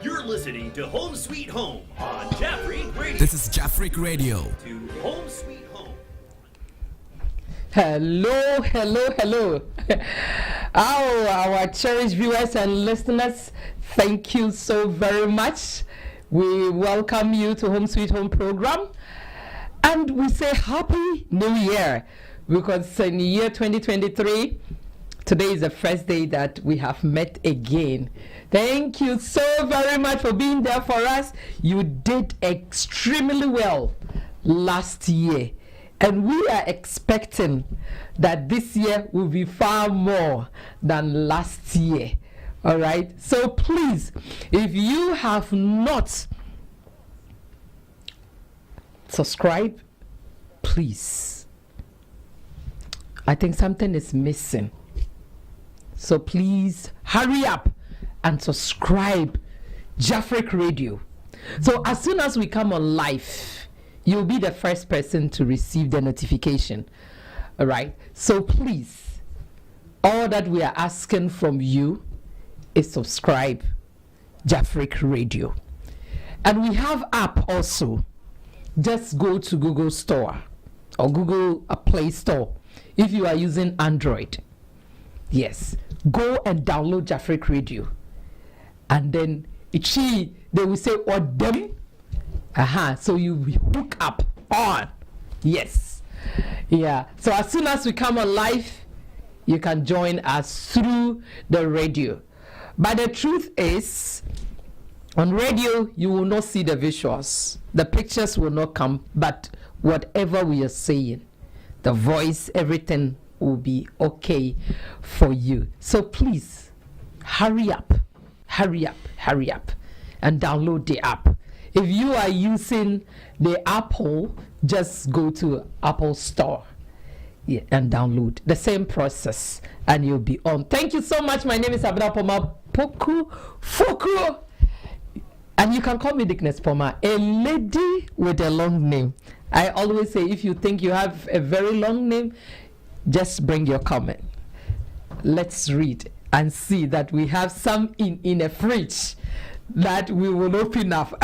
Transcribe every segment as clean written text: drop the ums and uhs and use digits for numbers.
You're listening to Home Sweet Home on Jaffrey Radio. This is Jaffrey Radio. To Home Sweet Home. Hello. Our cherished viewers and listeners, thank you so very much. We welcome you to Home Sweet Home program. And we say Happy New Year, because in the year 2023, today is the first day that we have met again. Thank you so very much for being there for us. You did extremely well last year. And we are expecting that this year will be far more than last year. All right? So please, if you have not subscribed, please. I think something is missing. So please hurry up and subscribe Jaffrey Radio. So as soon as we come on live, you'll be the first person to receive the notification. All right. So please, all that we are asking from you is subscribe Jaffrey Radio. And we have app also. Just go to Google Store or Google Play Store if you are using Android. Yes, go and download Jaffrey Radio. And then they will say, what them? So you hook up on. Yes. Yeah. So as soon as we come on live, you can join us through the radio. But the truth is, on radio, you will not see the visuals. The pictures will not come, but whatever we are saying, the voice, everything will be okay for you. So please, hurry up, and download the app. If you are using the Apple, just go to Apple Store and download. The same process, and you'll be on. Thank you so much. My name is Abena Poma Poku Fuku. And you can call me Dickness Poma, a lady with a long name. I always say, if you think you have a very long name, just bring your comment. Let's read and see that we have some in a fridge that we will open up.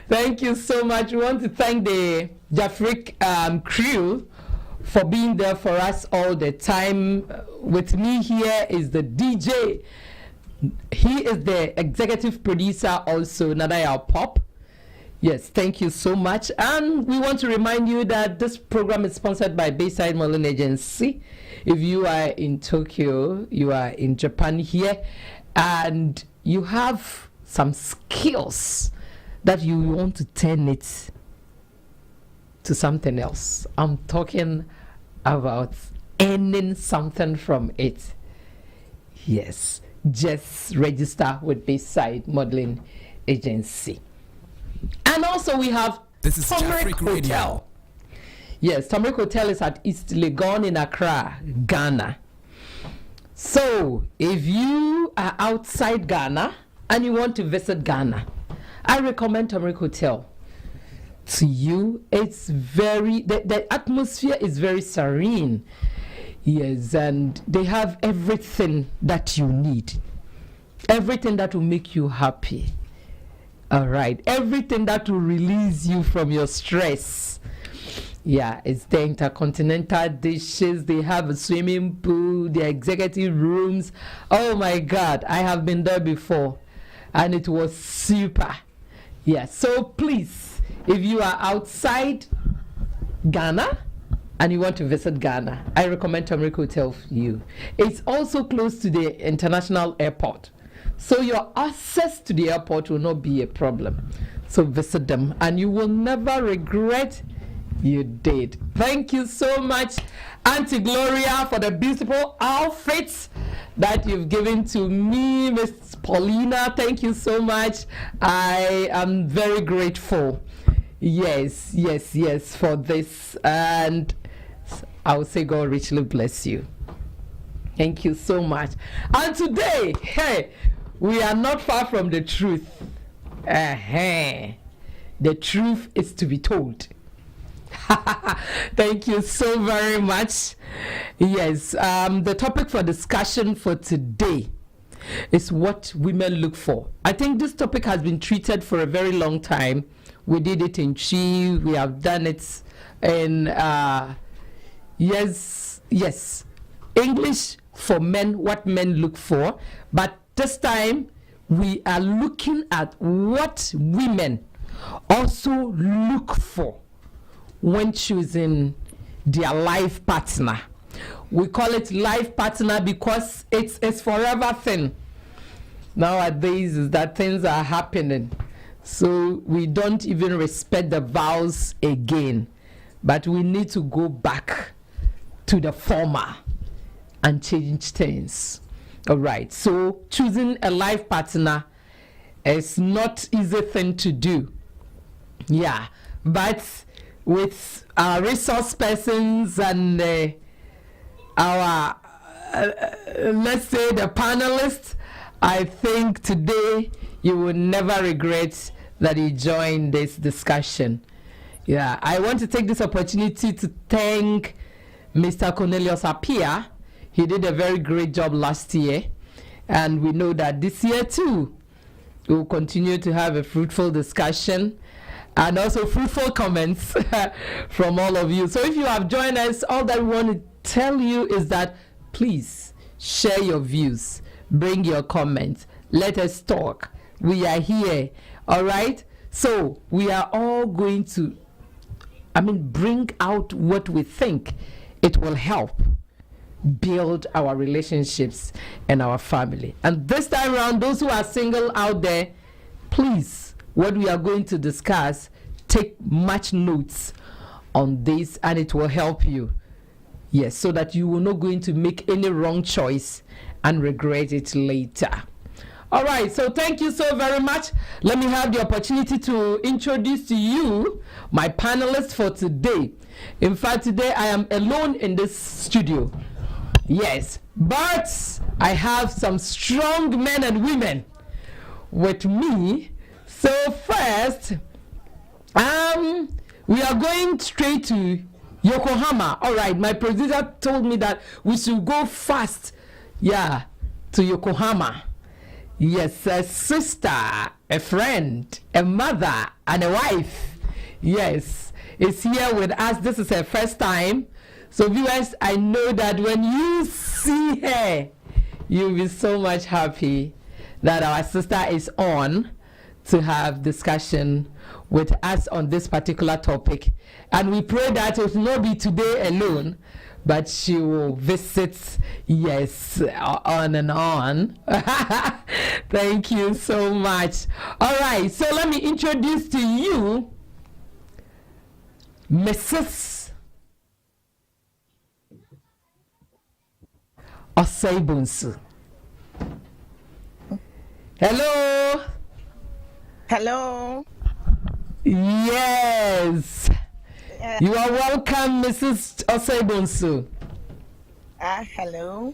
Thank you so much. We want to thank the Jaffrey crew for being there for us all the time. With me here is the DJ. He is the executive producer also, Nadaya Pop. Yes, thank you so much. And we want to remind you that this program is sponsored by Bayside Modeling Agency. If you are in Tokyo, you are in Japan here, and you have some skills that you want to turn it to something else. I'm talking about earning something from it. Yes, just register with Bayside Modeling Agency. And also we have Turmeric Hotel. Yes, Turmeric Hotel is at East Legon in Accra, Ghana. So if you are outside Ghana and you want to visit Ghana, I recommend Turmeric Hotel to you. It's the atmosphere is very serene. Yes, and they have everything that you need. Everything that will make you happy. All right. Everything that will release you from your stress. Yeah, it's the intercontinental dishes. They have a swimming pool, the executive rooms. Oh my God, I have been there before and it was super. Yeah, so please, if you are outside Ghana and you want to visit Ghana, I recommend Turmeric Hotel for you. It's also close to the international airport. So your access to the airport will not be a problem. So visit them and you will never regret you did. Thank you so much, Auntie Gloria, for the beautiful outfits that you've given to me. Miss Paulina, thank you so much. I am very grateful. Yes, for this. And I will say God richly bless you. Thank you so much. And today, hey, we are not far from the truth. The truth is to be told. Thank you so very much. Yes, the topic for discussion for today is what women look for. I think this topic has been treated for a very long time. We did it in Chi, we have done it in yes, English for men, what men look for. But this time we are looking at what women also look for when choosing their life partner. We call it life partner because it's a forever thing. Nowadays is that things are happening, so we don't even respect the vows again, but we need to go back to the former and change things. All right, so choosing a life partner is not easy thing to do. Yeah, but with our resource persons and our let's say the panelists, I think today you will never regret that you joined this discussion. Yeah, I want to take this opportunity to thank Mr. Cornelius Appiah. He did a very great job last year, and we know that this year too we will continue to have a fruitful discussion and also fruitful comments from all of you. So if you have joined us, all that we want to tell you is that please share your views, bring your comments, let us talk. We are here, all right? So we are all going to, bring out what we think it will help build our relationships and our family. And this time around, those who are single out there, please, what we are going to discuss, take much notes on this and it will help you. Yes, so that you will not going to make any wrong choice and regret it later. All right, so thank you so very much. Let me have the opportunity to introduce to you my panelists for today. In fact, today I am alone in this studio. Yes, but I have some strong men and women with me. So first, we are going straight to Yokohama. All right, my producer told me that we should go fast, to Yokohama. Yes, a sister, a friend, a mother, and a wife. Yes, is here with us. This is her first time. So viewers, I know that when you see her, you'll be so much happy that our sister is on to have discussion with us on this particular topic. And we pray that it will not be today alone, but she will visit, yes, on and on. Thank you so much. All right, so let me introduce to you Mrs. Osei-Bonsu. Hello. Hello. Yes. You are welcome, Mrs. Osei-Bonsu. Hello.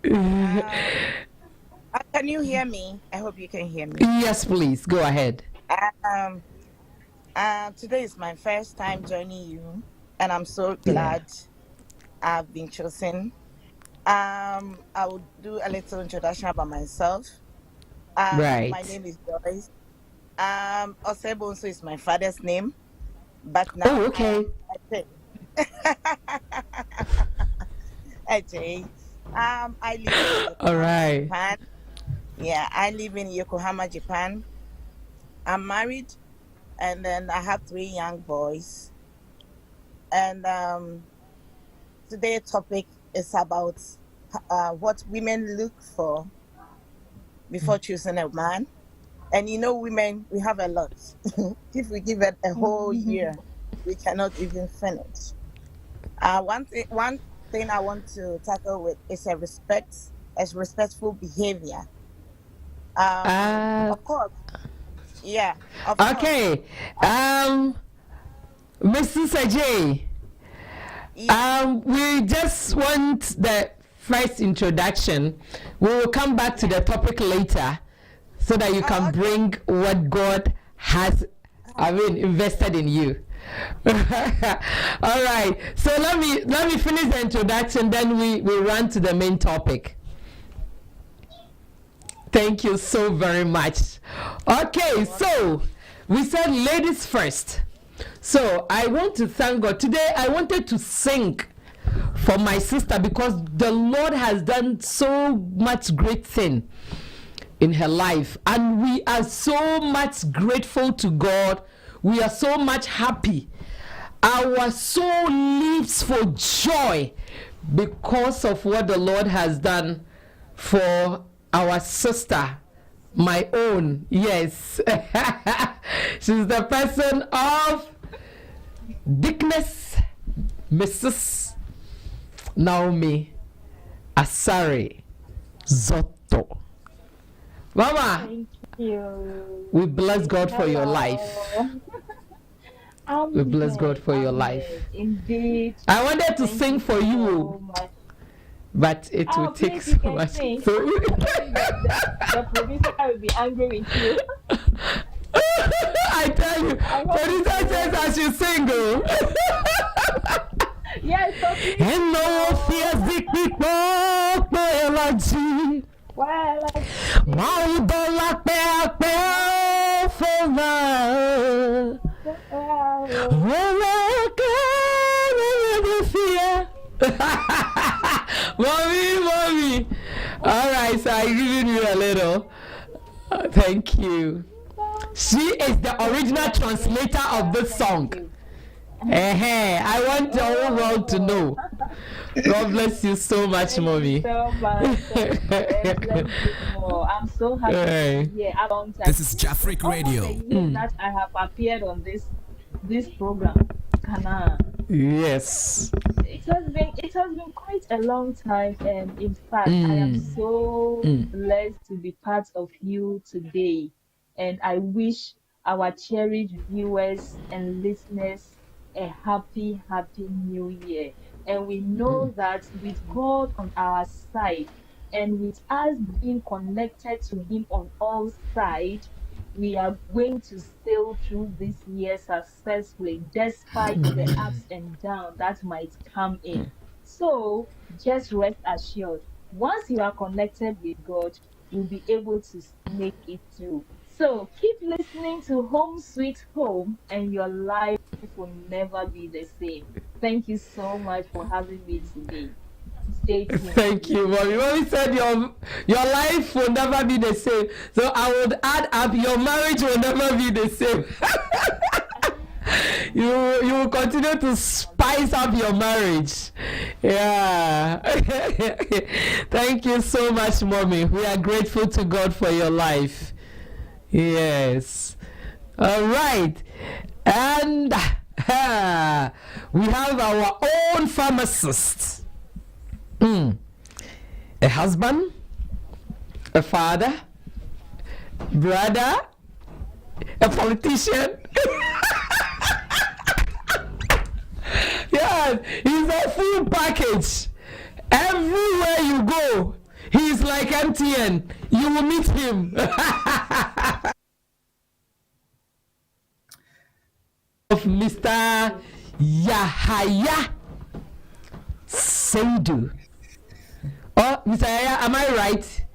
Can you hear me? I hope you can hear me. Yes, please. Go ahead. Today is my first time joining you, and I'm so glad I've been chosen. I will do a little introduction about myself. Right. My name is Joyce. Osei-Bonsu is my father's name, but now okay. Ajay. I live in Yokohama, All right. Japan. Yeah, I live in Yokohama, Japan. I'm married, and then I have 3 young boys. And today's topic is about what women look for before choosing a man. And you know, women, we have a lot. If we give it a whole year, we cannot even finish. One thing I want to tackle with is respectful behavior. Of course. Yeah. Okay. Mrs. Ajay, we just want the first introduction. We will come back to the topic later so that you can bring what God has, invested in you. All right. So let me finish the introduction, then we run to the main topic. Thank you so very much. Okay, so we said ladies first. So I want to thank God. Today I wanted to sing for my sister because the Lord has done so much great thing in her life, and we are so much grateful to God. We are so much happy. Our soul leaps for joy because of what the Lord has done for our sister, my own. Yes. She's the person of Dickness Mrs. Naomi Asare Zotto. Mama, Thank you. we bless God for your Hello. life. I'm We bless good. God for your I'm life. good. Indeed. I wanted to Thank sing for so you, much. but it will take Please, so you can much. sing. So The producer will be angry with you. I tell you, hope producer you says I should sing. Yes, so please. Hello, fears the biology. Well, Maudola pe fova. Mommy. All right, so I given you a little. Thank you. She is the original translator of this song. I want the whole world to know. God bless you so much, Mommy. so much. Bless you more. I'm so happy to be here a long time. This is Jafric Radio. Almost a year that I have appeared on this program. Kana. Yes. It has been quite a long time, and in fact, I am so blessed to be part of you today. And I wish our cherished viewers and listeners a happy new year. And we know that with God on our side and with us being connected to Him on all sides, we are going to sail through this year successfully despite the ups and downs that might come in. So just rest assured, once you are connected with God, you'll be able to make it through. So keep listening to Home Sweet Home, and your life will never be the same. Thank you so much for having me today. Stay tuned. Thank you, Mommy. Mommy said your life will never be the same. So I would add up, your marriage will never be the same. you will continue to spice up your marriage. Yeah. Thank you so much, Mommy. We are grateful to God for your life. Yes. All right. And we have our own pharmacist. A husband, a father, brother, a politician. Yeah, he's a full package. Everywhere you go, he's like MTN. You will meet him. Of Mr. Yahaya Seidu. Oh, Mr. Yahaya, am I right?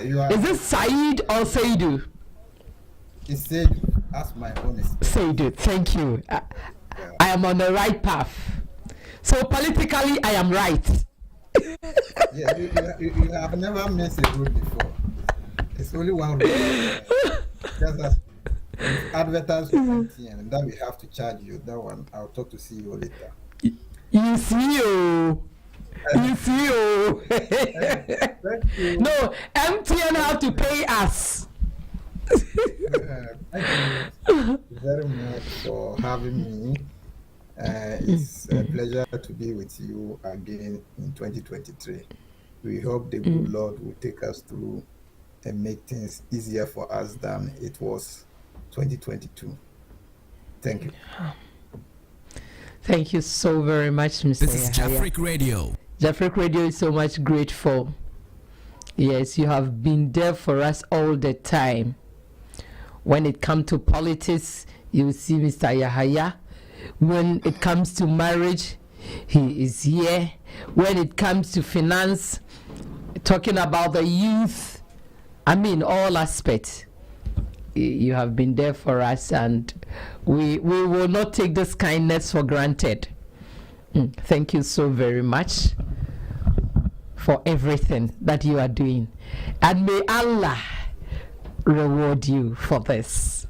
You are. Is it Said or Seidu? He said, "Ask my honest." Seidu, thank you. I am on the right path. So politically, I am right. Yeah, you have never missed a road before. It's only one road. Just as advertise for MTN, and then we have to charge you. That one, I'll talk to CEO later. You see, oh. You see, oh. Thank you. No, MTN have to pay us. Thank you very much for having me. It's a pleasure to be with you again in 2023. We hope the good Lord will take us through and make things easier for us than it was 2022. Thank you. Thank you so very much, Mr. This is Yahaya. Jafric Radio. Jafric Radio is so much grateful. Yes, you have been there for us all the time. When it comes to politics, You see Mr. Yahaya. When it comes to marriage, he is here. When it comes to finance, talking about the youth, I mean all aspects, you have been there for us, and we will not take this kindness for granted. Thank you so very much for everything that you are doing, and may Allah reward you for this.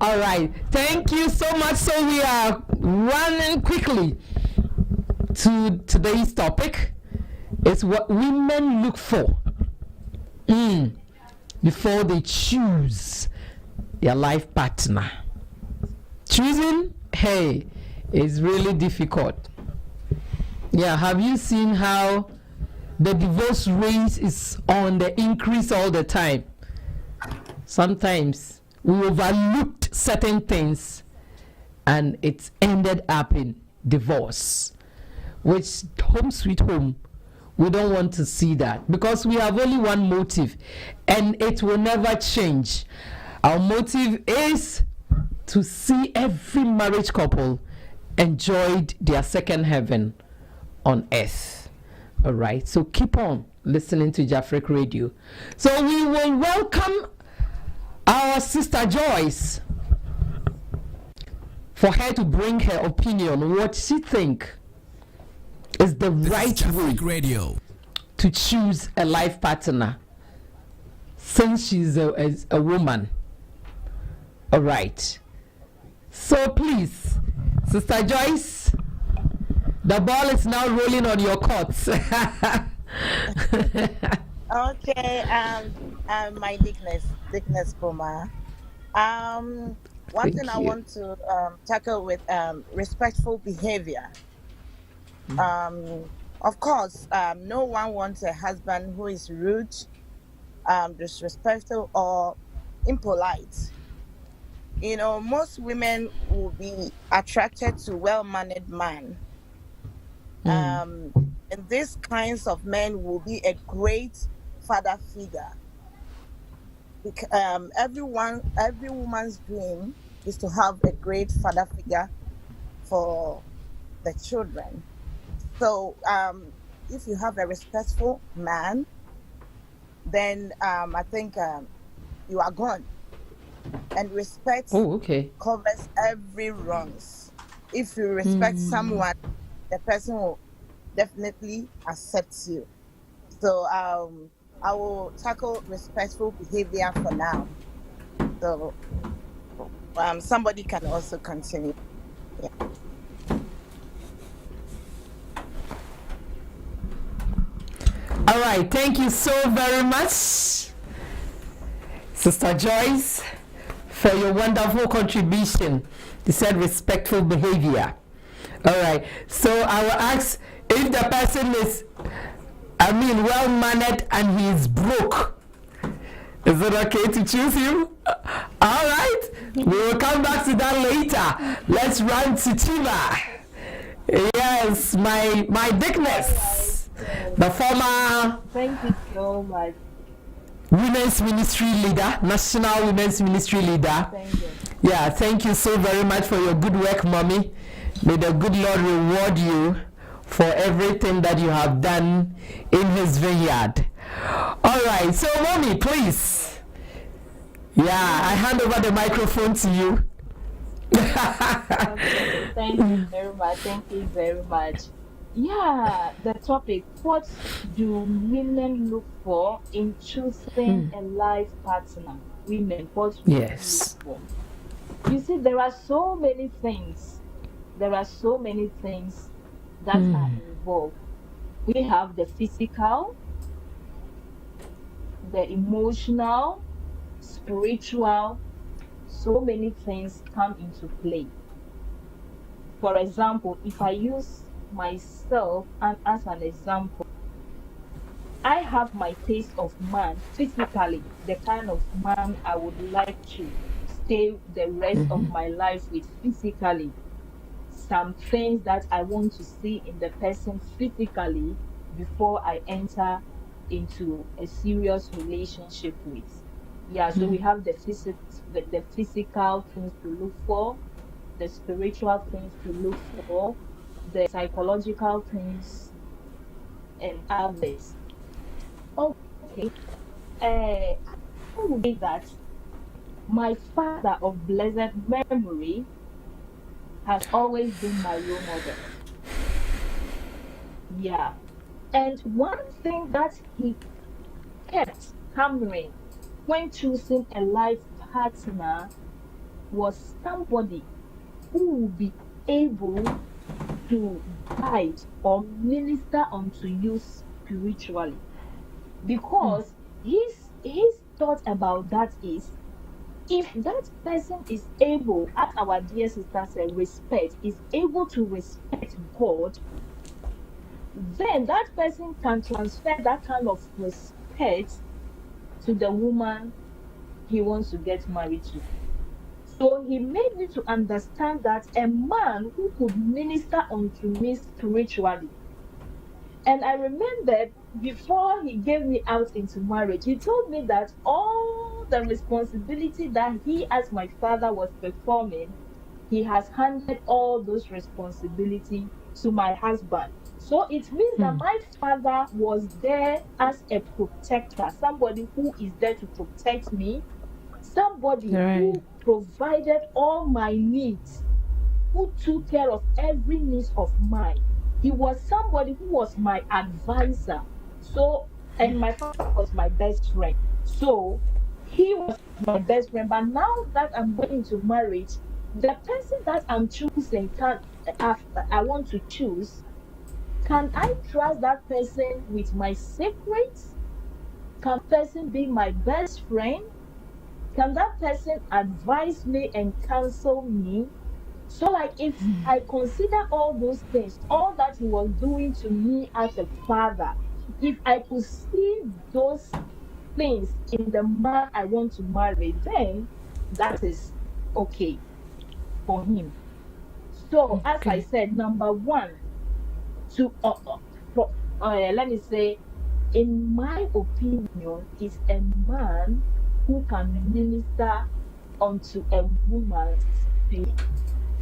All right, thank you so much. So we are running quickly to today's topic. It's what women look for before they choose their life partner. Choosing, hey, is really difficult. Yeah, have you seen how the divorce rate is on the increase all the time? Sometimes we overlooked certain things and it's ended up in divorce, which home sweet home, we don't want to see that, because we have only one motive and it will never change. Our motive is to see every marriage couple enjoyed their second heaven on earth. All right, so keep on listening to Jafric Radio. So we will welcome our sister Joyce for her to bring her opinion, what she think is the right way Radio to choose a life partner, since she's a woman. All right, so please, Sister Joyce, the ball is now rolling on your court. Okay, my Dickness Puma. One thing I want to tackle with respectful behavior. Of course, no one wants a husband who is rude, disrespectful, or impolite. You know, most women will be attracted to well-mannered man. And these kinds of men will be a great father figure. Every woman's dream is to have a great father figure for the children. So if you have a respectful man, then I think you are gone. And respect covers every wrongs. If you respect someone, the person will definitely accept you. So I will tackle respectful behavior for now. So somebody can also continue. Yeah. All right, thank you so very much, Sister Joyce, for your wonderful contribution. You said respectful behavior. All right, so I will ask if the person is, well-mannered and he is broke. Is it okay to choose him? All right, we will come back to that later. Let's run to Chiba. Yes, my Dickness, the former Thank you so much. Women's Ministry Leader, National Women's Ministry Leader. Thank you. Yeah, thank you so very much for your good work, Mommy. May the good Lord reward you for everything that you have done in His vineyard. All right, so Mommy, please. Yeah, I hand over the microphone to you. Okay, thank you very much. Thank you very much. Yeah, the topic, what do women look for in choosing a life partner? Women, what do Yes. you look for? You see, there are so many things. There are so many things that are involved. We have the physical, the emotional, spiritual, so many things come into play. For example, if I use myself and as an example, I have my taste of man physically, the kind of man I would like to stay the rest of my life with physically. Some things that I want to see in the person physically before I enter into a serious relationship with. Yeah, so we have the physical things to look for, the spiritual things to look for, the psychological things, and others. Okay. I would say that my father of blessed memory has always been my role model. Yeah. And one thing that he kept hammering when choosing a life partner was somebody who will be able to guide or minister unto you spiritually. Because his thought about that is, if that person is able, as our dear sister said, respect, is able to respect God, then that person can transfer that kind of respect to the woman he wants to get married to. So he made me to understand that a man who could minister unto me spiritually. And I remembered before he gave me out into marriage, he told me that all the responsibility that he, as my father, was performing, he has handed all those responsibility to my husband. So it means that my father was there as a protector, somebody who is there to protect me, somebody Right. who provided all my needs, who took care of every needs of mine. He was somebody who was my advisor. So, and my father was my best friend. So, he was my best friend. But now that I'm going into marriage, the person that I'm choosing can, after I want to choose, can I trust that person with my secrets? Can person be my best friend? Can that person advise me and counsel me? So, like, if I consider all those things, all that he was doing to me as a father, if I could see those things in the man I want to marry, then that is okay for him. So, as I Okay. said, number one, to for, let me say, in my opinion, is a man who can minister unto a woman's spirit.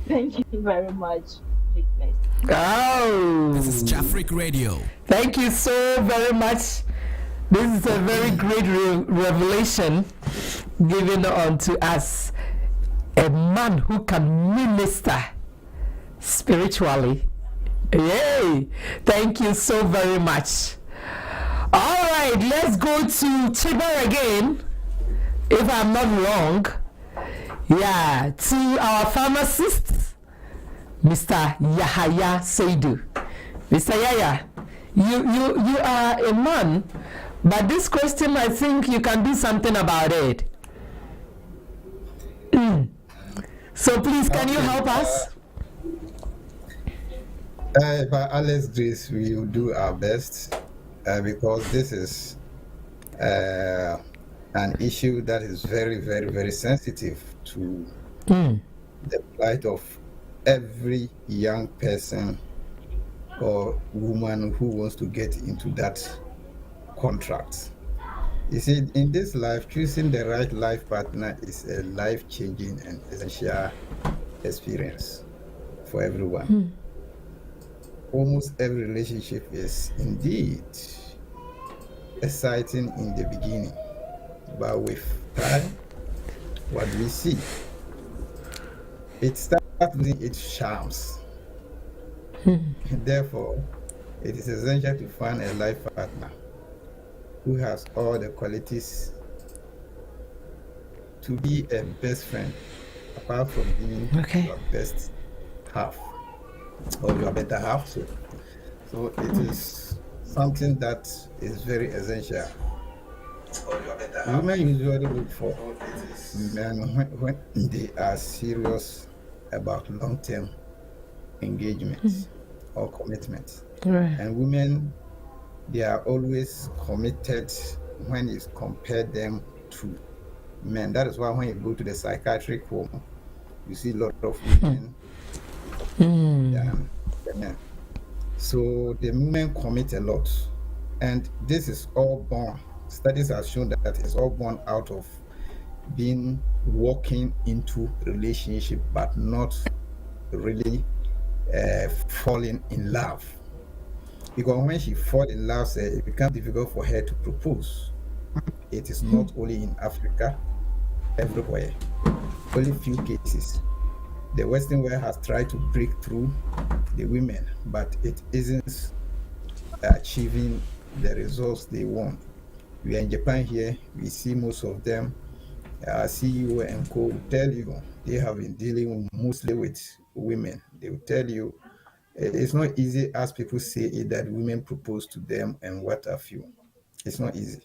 Thank you very much, Witness. This is Oh, Jafric Radio. thank you so very much. This is a very great revelation given unto us. A man who can minister spiritually. Yay! Thank you so very much. All right, let's go to Chiba again, if I'm not wrong. Yeah, to our pharmacist, Mr. Yahaya Seidu. Mr. Yaya, you are a man, but this question, I think you can do something about it. So please, can you Okay. help us? By Allah's grace, we will do our best because this is an issue that is very, very, very sensitive to the plight of every young person or woman who wants to get into that contract. You see, in this life, choosing the right life partner is a life-changing and essential experience for everyone. Almost every relationship is indeed exciting in the beginning, but with time, what we see, it starts losing its charms. Therefore, it is essential to find a life partner who has all the qualities to be a best friend, apart from being Okay. your best half or your better half. So it is something that is very essential. Women usually look for men when they are serious about long-term engagement or commitment. Right. And women, they are always committed when you compare them to men. That is why when you go to the psychiatric home, you see a lot of women than the men. So the women commit a lot. And this is all born, studies have shown that it's all born out of been walking into relationship but not really falling in love. Because when she fall in love, it becomes difficult for her to propose. It is not only in Africa, everywhere. Only few cases. The Western world has tried to break through the women, but it isn't achieving the results they want. We are in Japan here, we see most of them, CEO and co tell you they have been dealing mostly with women. They will tell you it's not easy as people say it that women propose to them and what have you. It's not easy.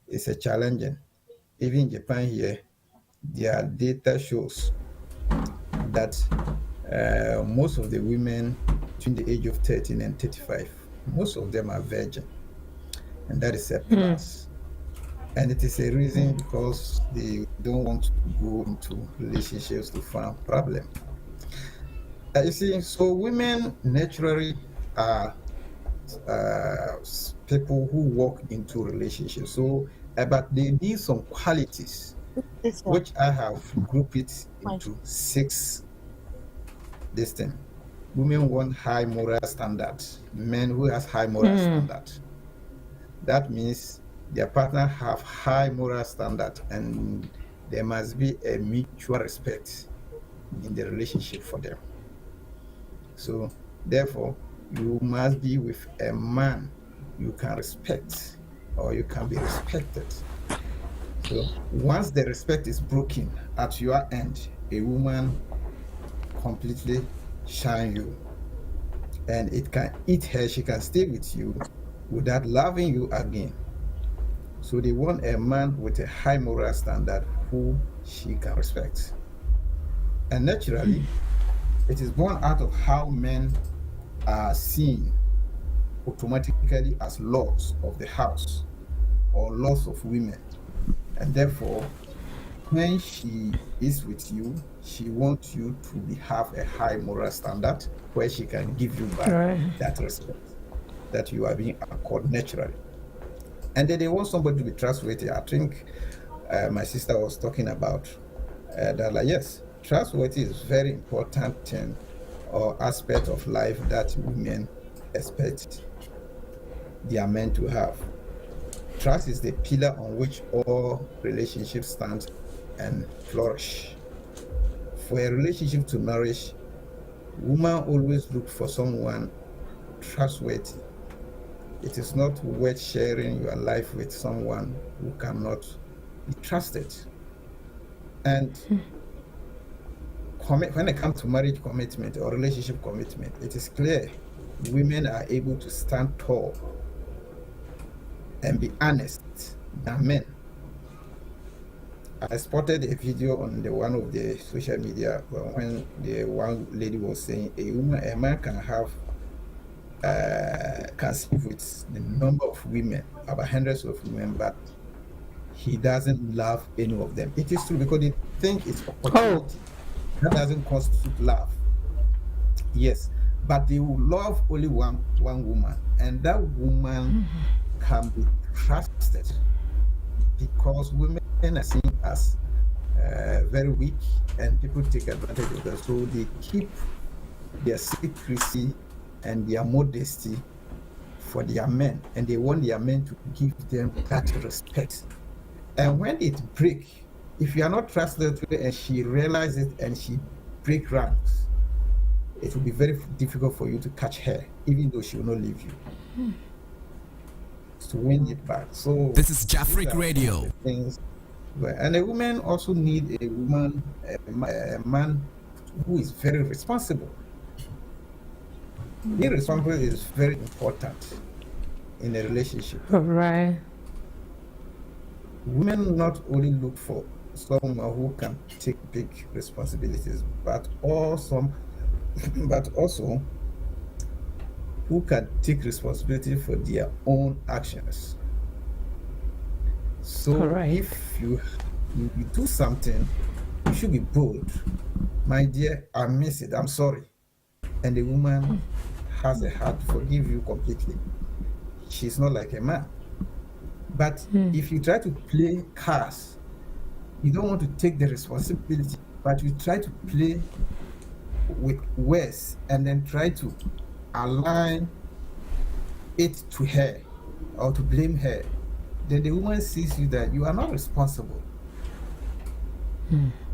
It's a challenging. Even in Japan here, their data shows that most of the women between the age of 13 and 35, most of them are virgin. And that is a plus. And it is a reason because they don't want to go into relationships to find problem. You see, so women naturally are people who walk into relationships. So, but they need some qualities, This one. which I have grouped it into 6. This thing. Women want high moral standards. Men who has high moral standard. That means their partner have high moral standard, and there must be a mutual respect in the relationship for them. So therefore, you must be with a man you can respect, or you can be respected. So once the respect is broken at your end, a woman completely shine you, and it can eat her. She can stay with you without loving you again. So they want a man with a high moral standard who she can respect. And naturally, it is born out of how men are seen automatically as lords of the house or lords of women. And therefore, when she is with you, she wants you to have a high moral standard where she can give you back that respect that you are being accorded naturally. And then they want somebody to be trustworthy. I think my sister was talking about that. Like, yes, trustworthy is very important thing or aspect of life that women expect their men to have. Trust is the pillar on which all relationships stand and flourish. For a relationship to nourish, women always look for someone trustworthy. It is not worth sharing your life with someone who cannot be trusted. And when it comes to marriage commitment or relationship commitment, it is clear women are able to stand tall and be honest than men. I spotted a video on one of the social media when the one lady was saying a man can have can sleep with the number of women, about hundreds of women, but he doesn't love any of them. It is true because they think it's opportunity. That doesn't constitute love. Yes, but they will love only one woman, and that woman can be trusted because women are seen as very weak and people take advantage of that. So they keep their secrecy and their modesty for their men, and they want their men to give them that respect. And when it breaks, if you are not trusted and she realizes it and she break ranks, it will be very difficult for you to catch her, even though she will not leave you. To win it back. So this is Jafric Radio. Things. And a woman also need a woman, a man who is very responsible. Being responsible is very important in a relationship. All right. Women not only look for someone who can take big responsibilities, but also who can take responsibility for their own actions. So if you do something, you should be bold. My dear, I miss it, I'm sorry. And the woman has a heart to forgive you completely. She's not like a man. But if you try to play cards you don't want to take the responsibility, but you try to play with words and then try to align it to her or to blame her, then the woman sees you that you are not responsible.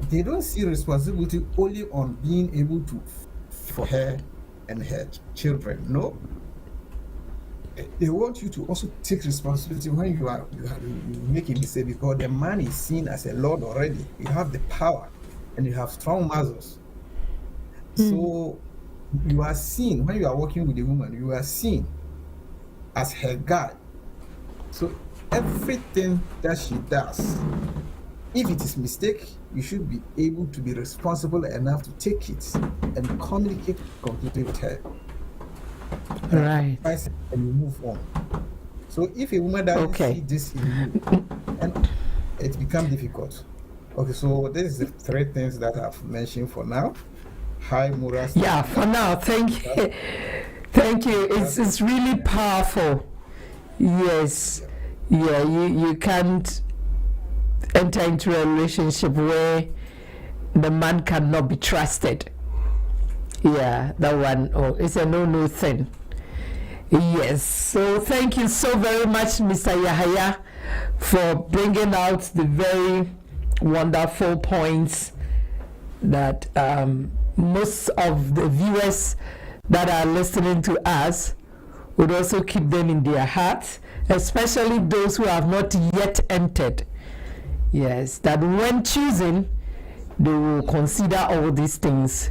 They don't see responsibility only on being able to for her and her children. No, they want you to also take responsibility when you make a mistake, because the man is seen as a lord already. You have the power and you have strong muscles. So you are seen when you are working with a woman. You are seen as her guide. So everything that she does, if it is mistake, you should be able to be responsible enough to take it and communicate completely with her. Right. And you move on. So if a woman doesn't see this in you, and it becomes difficult. Okay, so this is the 3 things that I've mentioned for now. High moral. Yeah, for now. Thank you. Thank you. It's really powerful. Yes. Yeah, you can't enter into a relationship where the man cannot be trusted. Yeah, that one. Oh, it's a no thing. Yes. So thank you so very much, Mr. Yahaya, for bringing out the very wonderful points that most of the viewers that are listening to us would also keep them in their hearts, especially those who have not yet entered. Yes, that when choosing, they will consider all these things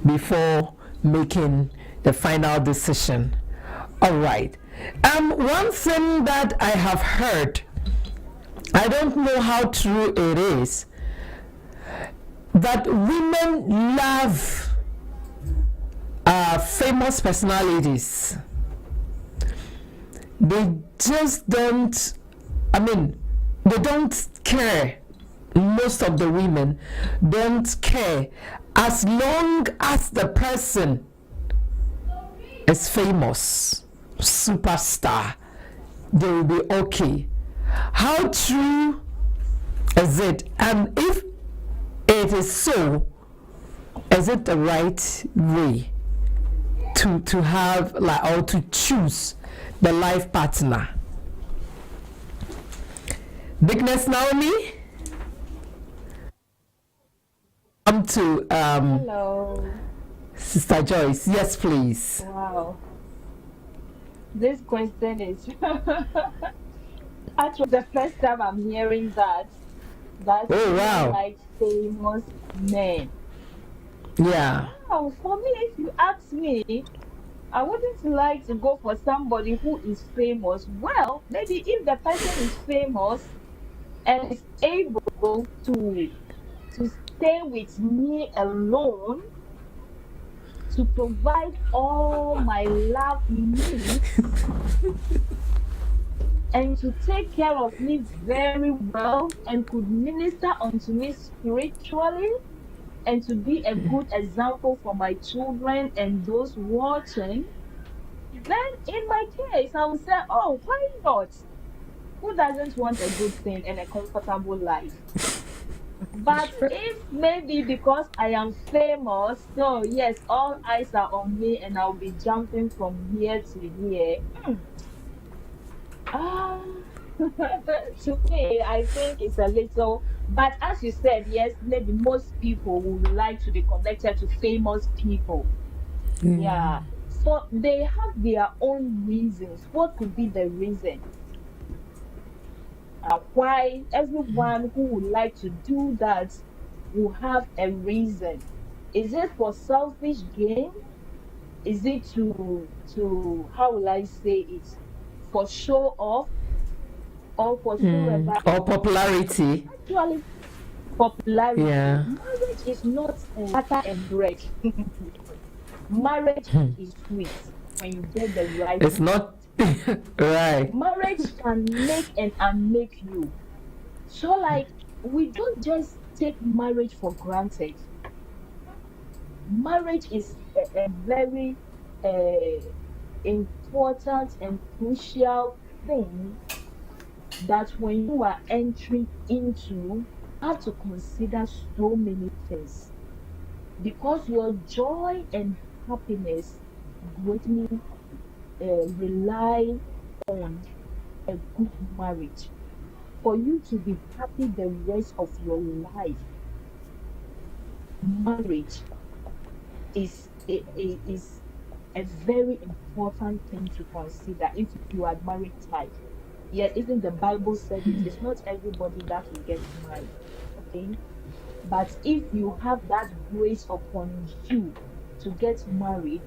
before making the final decision. All right. One thing that I have heard, I don't know how true it is, that women love famous personalities. They just don't, they don't care. Most of the women don't care as long as the person is famous, superstar, they will be okay. How true is it? And if it is so, is it the right way to have or to choose the life partner? Bigness Naomi? Come to Hello. Sister Joyce. Yes, please. Wow. This question is actually the first time I'm hearing that. Oh, wow. Like famous men. Yeah. Wow, for me, if you ask me, I wouldn't like to go for somebody who is famous. Well, maybe if the person is famous and is able to stay with me alone, to provide all my love needs and to take care of me very well and could minister unto me spiritually and to be a good example for my children and those watching, then in my case, I would say, oh, why not? Who doesn't want a good thing and a comfortable life? But if maybe because I am famous, so yes, all eyes are on me and I'll be jumping from here to here. To me, I think it's a little, but as you said, yes, maybe most people would like to be connected to famous people. Yeah. So they have their own reasons. What could be the reason? Why everyone who would like to do that will have a reason. Is it for selfish gain? Is it to how will I say it? For show off or for or popularity? Actually, popularity. Yeah. Marriage is not butter and bread. Marriage is sweet when you get the right. It's not right. Marriage can make and unmake you. So, like, we don't just take marriage for granted. Marriage is a very important and crucial thing that when you are entering into, have to consider so many things because your joy and happiness greatly rely on a good marriage. For you to be happy the rest of your life, marriage is a very important thing to consider if you are married type. Yet, even the Bible said it's not everybody that will get married. Okay. But if you have that grace upon you to get married,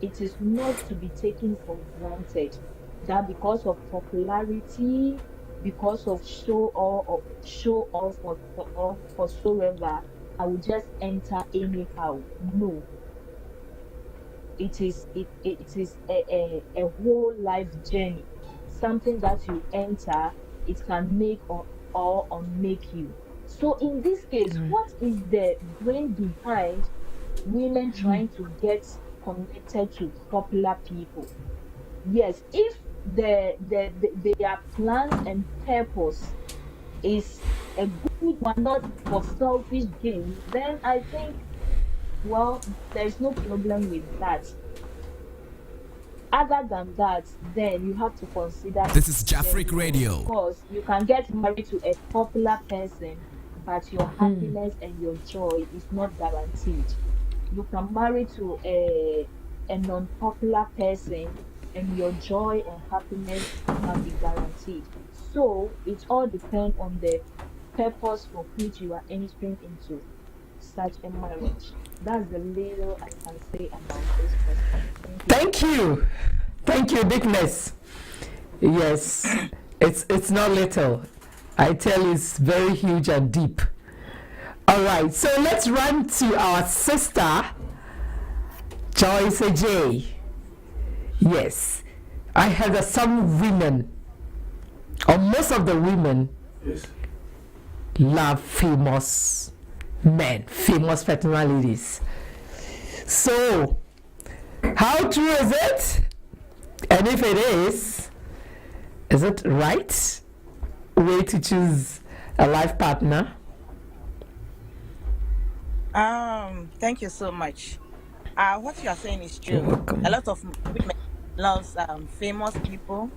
it is not to be taken for granted that because of popularity, because of show off or whatsoever, I will just enter anyhow. No, it is a whole life journey. Something that you enter, it can make or unmake you. So in this case, what is the brain behind women trying to get connected to popular people? Yes, if their plan and purpose is a good one, not for selfish gain, then I think, well, there's no problem with that. Other than that, then you have to consider This is Jafric journey. Radio. Of course, you can get married to a popular person, but your happiness and your joy is not guaranteed. You can marry to a non-popular person, and your joy and happiness can be guaranteed. So it all depends on the purpose for which you are entering into such a marriage. That's the little I can say about this question. Thank you. Thank you, Dickness. Yes, it's not little. I tell you, it's very huge and deep. All right, so let's run to our sister, Joyce J. Yes, I heard that some women, or most of the women, love famous men, famous personalities. So, how true is it? And if it is it right way to choose a life partner? Thank you so much. What you are saying is You're true. welcome. A lot of women loves famous people.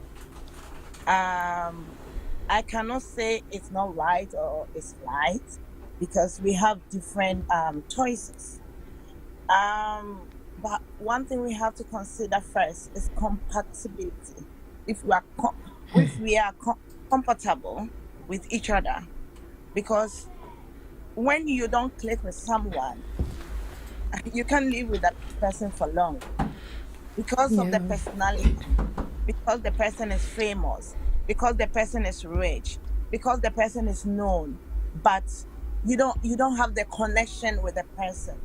I cannot say it's not right or it's right because we have different choices. But one thing we have to consider first is compatibility. If we are compatible with each other, because when you don't click with someone, you can't live with that person for long because of the personality, because the person is famous, because the person is rich, because the person is known, but you don't have the connection with the person.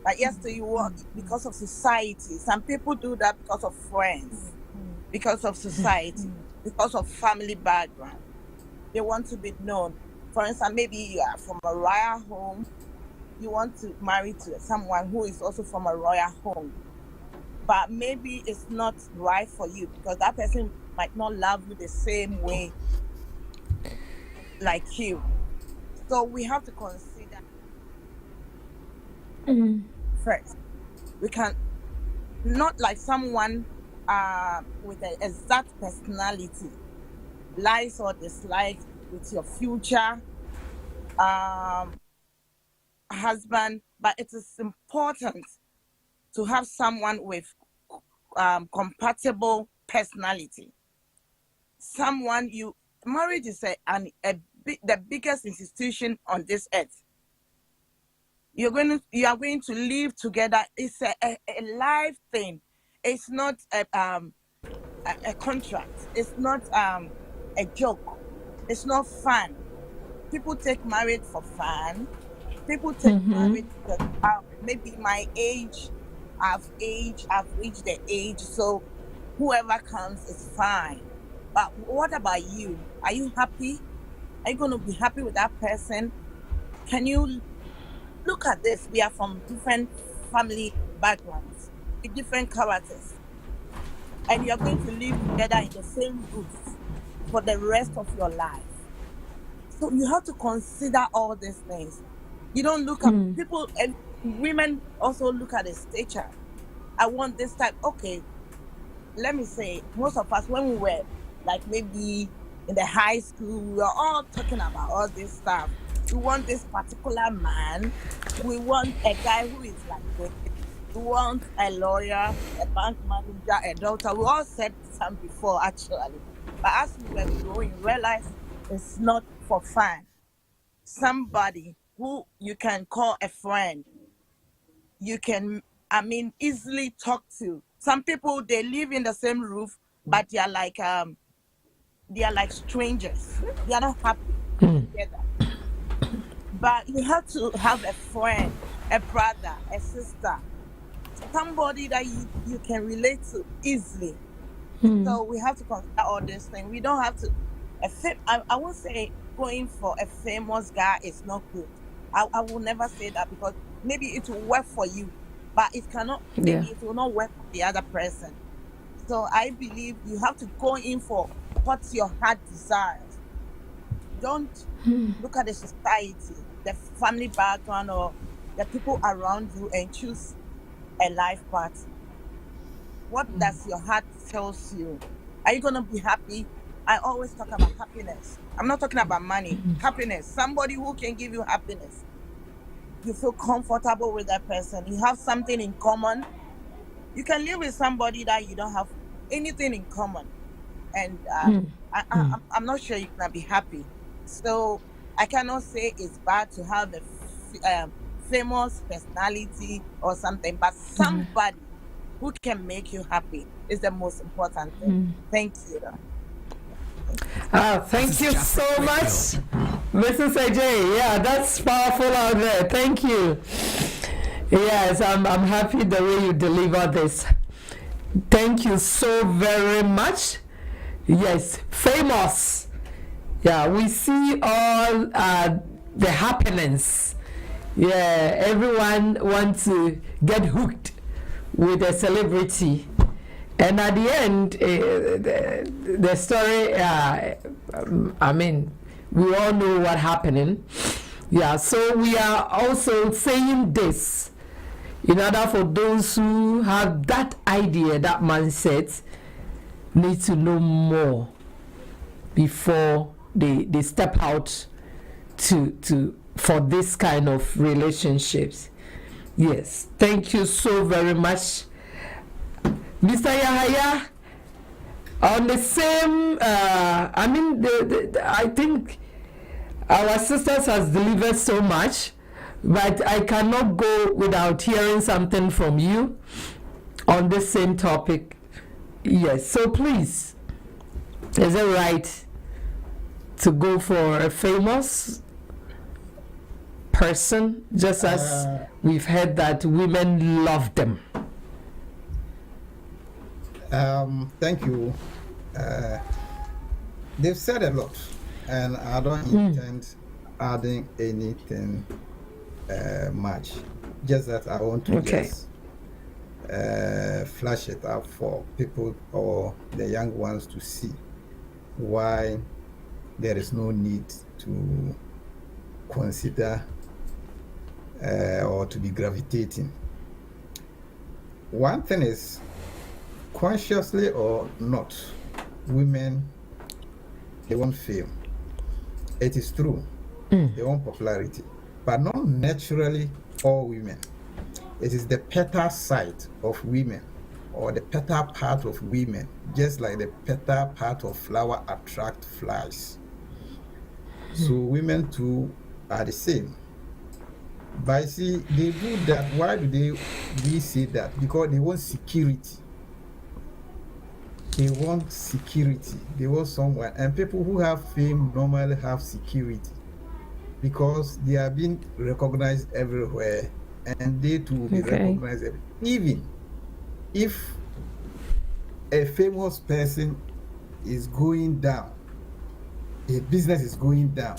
But yes, do you want because of society? Some people do that because of friends, because of society, because of family background. They want to be known. For instance, maybe you are from a royal home. You want to marry to someone who is also from a royal home. But maybe it's not right for you because that person might not love you the same way like you. So we have to consider first. We can not like someone with an exact personality, likes or dislikes with your future husband, but it is important to have someone with compatible personality. Someone marriage is the biggest institution on this earth. You are going to live together. It's a life thing. It's not a contract. It's not a joke. It's not fun. People take marriage for fun. People take marriage because maybe my age, I've reached the age, so whoever comes is fine. But what about you? Are you happy? Are you going to be happy with that person? Can you look at this? We are from different family backgrounds, with different characters, and you're going to live together in the same roof for the rest of your life. So you have to consider all these things. You don't look at people, and women also look at the stature. I want this type. Okay, let me say, most of us, when we were like maybe in the high school, we were all talking about all this stuff. We want this particular man. We want a guy who is like this. We want a lawyer, a bank manager, a doctor. We all said some before, actually. But as we were growing, we realized it's not for fun. Somebody who you can call a friend, you can, easily talk to. Some people, they live in the same roof, but they are like strangers. They are not happy together. But you have to have a friend, a brother, a sister, somebody that you can relate to easily. So we have to consider all these things. We don't have to. I won't say going for a famous guy is not good. I will never say that, because maybe it will work for you, but it cannot. Maybe it will not work for the other person. So I believe you have to go in for what your heart desires. Don't look at the society, the family background, or the people around you and choose a life path. What does your heart tells you? Are you gonna be happy? I always talk about happiness. I'm not talking about money. Happiness. Somebody who can give you happiness. You feel comfortable with that person. You have something in common. You can live with somebody that you don't have anything in common, and I'm not sure you're gonna be happy. So I cannot say it's bad to have a famous personality or something, but somebody who can make you happy is the most important thing. Thank you. Thank you so much, Mrs. AJ. Yeah, that's powerful out there. Thank you. Yes, I'm happy the way you deliver this. Thank you so very much. Yes, famous. Yeah, we see all the happenings. Yeah, everyone wants to get hooked with a celebrity, and at the end, the story. We all know what happening. Yeah, so we are also saying this in order for those who have that idea, that mindset, need to know more before they step out to for this kind of relationships. Yes, thank you so very much, Mr. Yahaya. On the same, I think our sisters has delivered so much, but I cannot go without hearing something from you on the same topic. Yes, so please, is it right to go for a famous person, just as we've heard that women love them? Thank you. They've said a lot, and I don't intend adding anything much. Just that I want to just flash it up for people or the young ones to see why there is no need to consider or to be gravitating. One thing is, consciously or not, women, they want fame. It is true. They want popularity, but not naturally all women. It is the petal side of women, or the petal part of women, just like the petal part of flower attract flies. So women too are the same. But see, they do that. Why do we say that? Because they want security. They want security. They want someone. And people who have fame normally have security, because they are being recognized everywhere, and they too will be recognized everywhere. Even if a famous person is going down, a business is going down,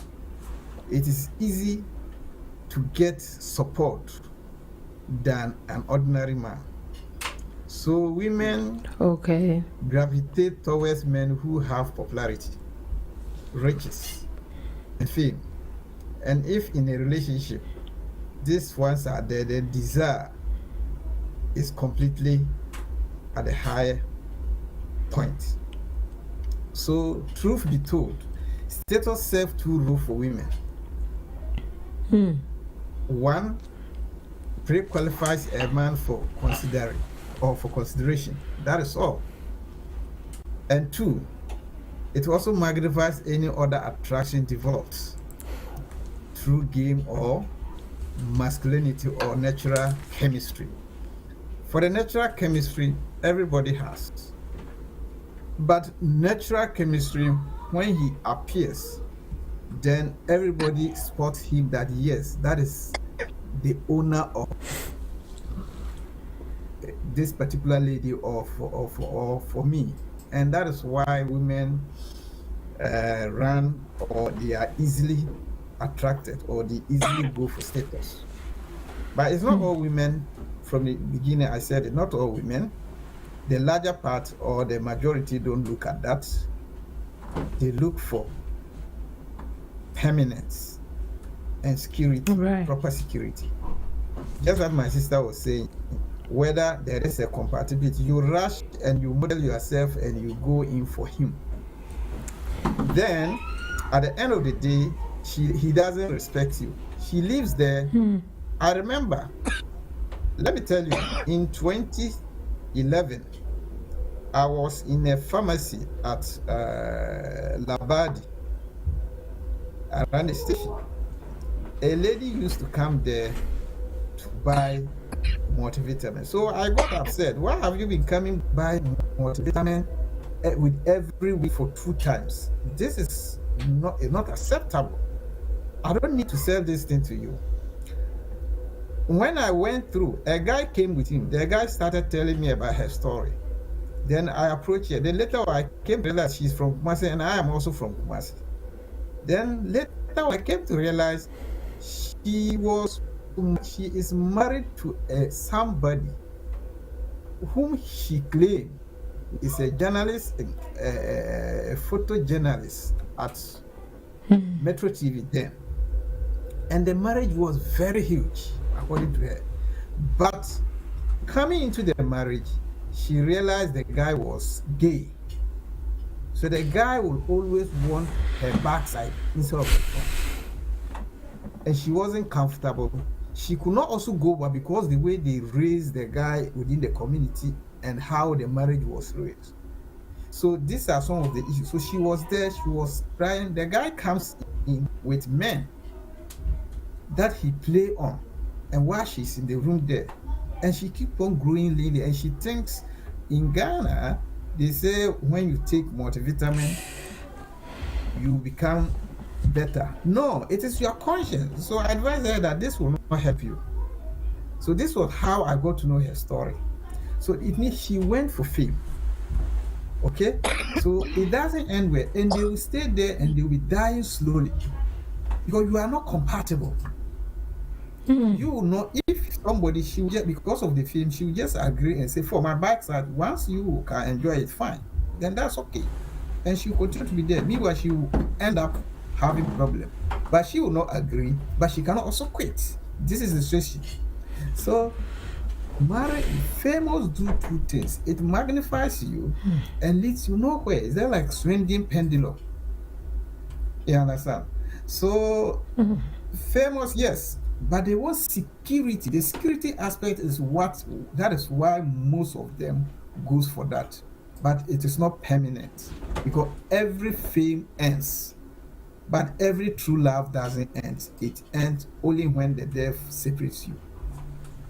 it is easy to get support than an ordinary man. So women gravitate towards men who have popularity, riches, and fame. And if in a relationship, these ones are there, the desire is completely at a higher point. So, truth be told, status serves two roles for women. One, pre-qualifies a man for consideration. That is all. And two, it also magnifies any other attraction developed through game or masculinity or natural chemistry. For the natural chemistry, everybody has. But natural chemistry, when he appears, then everybody spots him that yes, that is the owner of this particular lady or for me. And that is why women run, or they are easily attracted, or they easily go for status. But it's not all women. From the beginning I said it, not all women. The larger part or the majority don't look at that. They look for permanence and security, Right. proper security. Just like my sister was saying, whether there is a compatibility, you rush and you model yourself and you go in for him. Then, at the end of the day, he doesn't respect you. He lives there. I remember, let me tell you, in 2011, I was in a pharmacy at Labadi, around the station. A lady used to come there to buy multivitamin. So I got upset. Why have you been coming by multivitamin with every week for 2 times? This is not acceptable. I don't need to sell this thing to you. When I went through, a guy came with him. The guy started telling me about her story. Then I approached her. Then later I came to realize she's from Kumasi and I am also from Kumasi. Then later I came to realize she is married to somebody whom she claimed is a journalist, a photojournalist at Metro TV then. And the marriage was very huge, according to her. But coming into the marriage, she realized the guy was gay. So the guy will always want her backside instead of her front. And she wasn't comfortable. She could not also go, but because the way they raised the guy within the community and how the marriage was raised. So these are some of the issues. So she was there, she was crying. The guy comes in with men that he play on. And while she's in the room there, and she keep on growing lily, and she thinks in Ghana, they say when you take multivitamin, you become better. No, it is your conscience. So I advise her that this will not help you. So this was how I got to know her story. So it means she went for fame. Okay? So it doesn't end well. And they will stay there and they will be dying slowly. Because you are not compatible. You will not, if somebody, she will just, because of the film, she will just agree and say, for my backside, once you can enjoy it, fine. Then that's okay. And she will continue to be there. Meanwhile, she will end up having problem. But she will not agree, but she cannot also quit. This is the situation. So, marriage, famous do 2 things. It magnifies you and leads you nowhere. It's there like swinging pendulum. You understand? So, famous, yes, but they want security. The security aspect is that is why most of them goes for that. But it is not permanent because every fame ends. But every true love doesn't end. It ends only when the death separates you.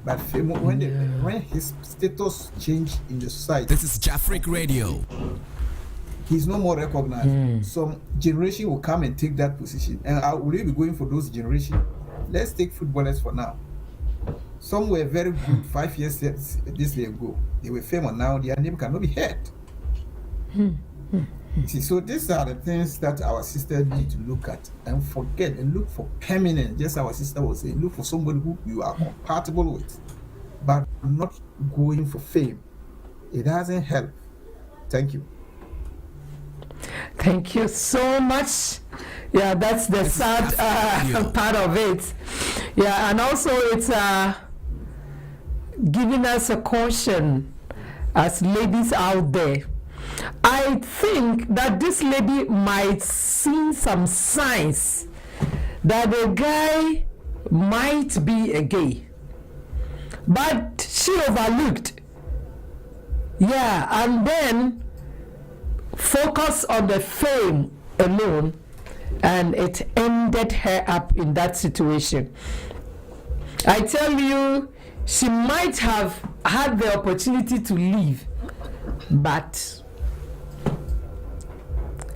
But fame, when his status changed in the society, This is Jafric Radio. he's no more recognized. Some generation will come and take that position. And will you be going for those generations? Let's take footballers for now. Some were very good 5 years this year ago. They were famous. Now their name cannot be heard. See, so these are the things that our sisters need to look at and forget and look for permanent. Just our sister was saying, look for somebody who you are compatible with, but not going for fame. It doesn't help. Thank you. Thank you so much, Yeah, that's the sad part of it. Yeah, and also it's giving us a caution as ladies out there. I think that this lady might see some signs that the guy might be a gay, but she overlooked. Yeah, and then focus on the fame alone, and it ended her up in that situation. I tell you, she might have had the opportunity to leave, but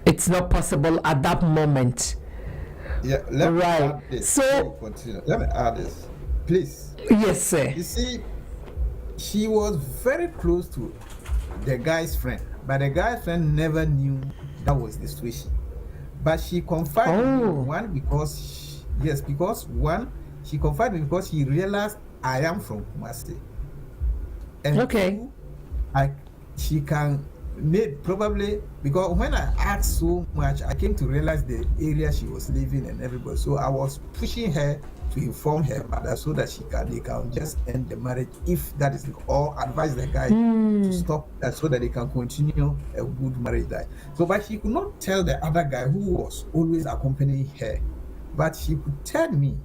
it's not possible at that moment. Yeah, let me Right. add this. So- Let me add this, please. Yes, sir. You see, she was very close to the guy's friend, but the guy's friend never knew that was the situation. But she confided in me, one because she confided in me because she realized I am from Kumasi, and Okay. two, she can make probably because when I asked so much, I came to realize the area she was living and everybody. So I was pushing her to inform her mother so that they can just end the marriage if that is, or advise the guy to stop that so that they can continue a good marriage life. So, but she could not tell the other guy who was always accompanying her, but she could tell me,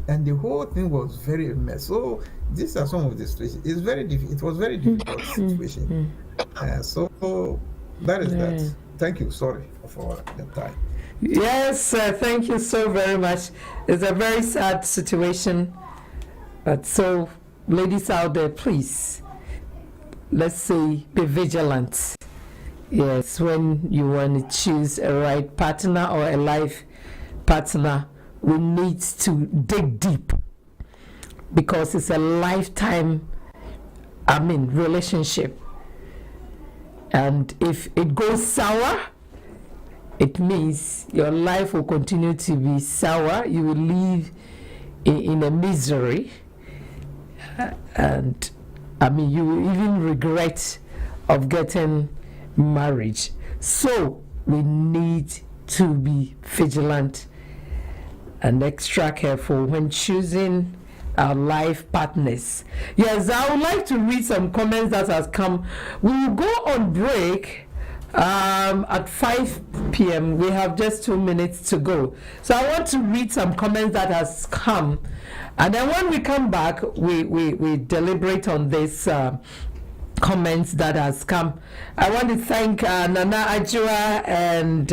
and the whole thing was very mess. So these are some of the situations. It's very it was very difficult situation. So that is that. Thank you. Sorry for the time. Yes, thank you so very much. It's a very sad situation. But so, ladies out there, please, let's say, be vigilant. Yes, when you want to choose a right partner or a life partner, we need to dig deep because it's a lifetime, relationship. And if it goes sour, it means your life will continue to be sour. You will live in a misery. And you will even regret of getting married. So we need to be vigilant and extra careful when choosing our life partners. Yes, I would like to read some comments that has come. We will go on break at 5 p.m. We have just 2 minutes to go. So I want to read some comments that has come. And then when we come back, we deliberate on this comments that has come. I want to thank Nana Ajua and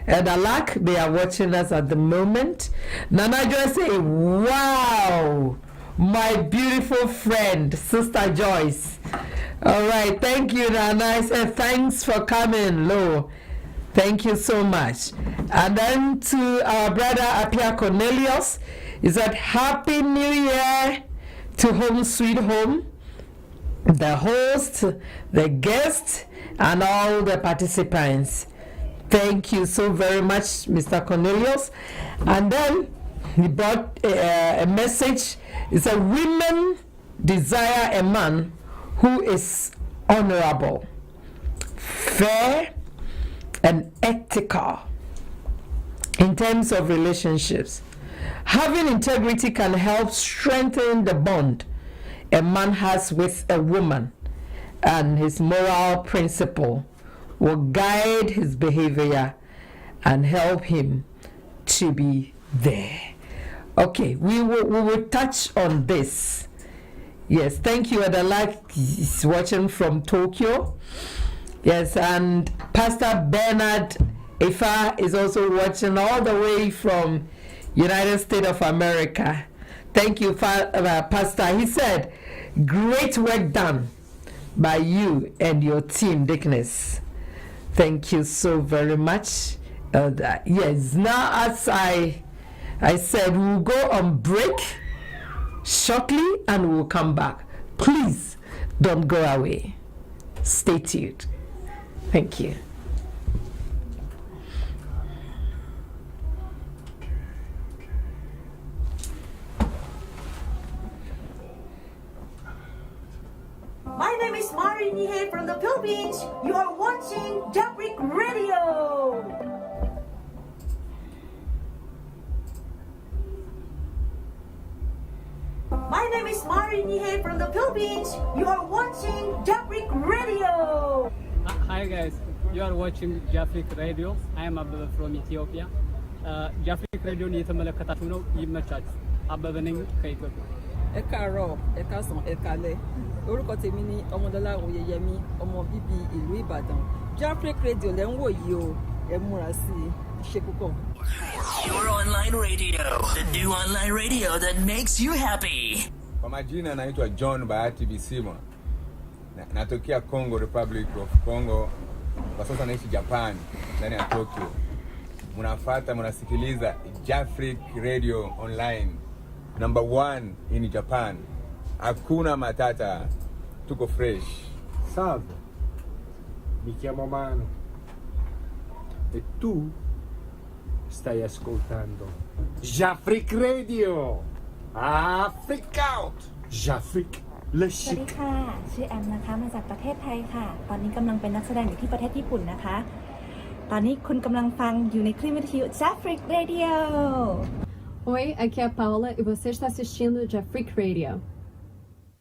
Alak. They are watching us at the moment. Nana Ajua say, wow, my beautiful friend, Sister Joyce. All right, thank you, Nana. I said, thanks for coming, Lo. Thank you so much. And then to our brother Apia Cornelius, he said, Happy New Year to Home Sweet Home, the host, the guest, and all the participants. Thank you so very much, Mr. Cornelius. And then he brought a message. It said, women desire a man who is honorable, fair, and ethical in terms of relationships. Having integrity can help strengthen the bond a man has with a woman, and his moral principle will guide his behavior and help him to be there. Okay, we will touch on this. Yes, thank you. Adalak is watching from Tokyo. Yes, and Pastor Bernard Ifa is also watching all the way from United States of America. Thank you, Pastor. He said, great work done by you and your team, Dickness. Thank you so very much. Yes, now as I said, we'll go on break shortly and we'll come back. Please don't go away. Stay tuned. Thank you. My name is Mari Nihe from the Philippines. You are watching Jabrick Radio. is Mari Nihe from the Philippines. You are watching Jafric Radio. Hi guys, you are watching Jafric Radio. I am Abba from Ethiopia. Jafric Radio ni የተመለከታችሁ ነው ይመቻችሁ። አበበ ነኝ ከኢትዮጵያ። ẹ káàárọ̀ ẹ káàsán ẹ káalẹ́ orúkọ tèmi ni ọmọdọ́lá oyeyemi ọmọ bíbí ìlú ìbàdàn Jafric Radio lẹ́ ń wò yìí o ẹ múra sí i ṣe púpọ̀. Your online radio, the new online radio that makes you happy. Kwa majina naitwa John Bahati Bisima. Natokea Congo, Republic of Congo. Kwa sasa naishi Japan, ndani ya Tokyo. Munasikiliza Jafric Radio online. Number 1 in Japan. Hakuna matata. Tuko fresh. Salve. Mi chiamo Manu. E tu stai ascoltando Jafric Radio. Freak out. Jafric Le สวัสดี Chic. ค่ะชื่อแอมนะคะมาจากประเทศไทยค่ะตอนนี้กำลังเป็นนักแสดงอยู่ที่ประเทศญี่ปุ่นนะคะตอนนี้คุณกำลังฟังอยู่ในคลื่นวิทยุ Jafric Radio Oi, aqui é a Paula e você está assistindo Jafric Radio.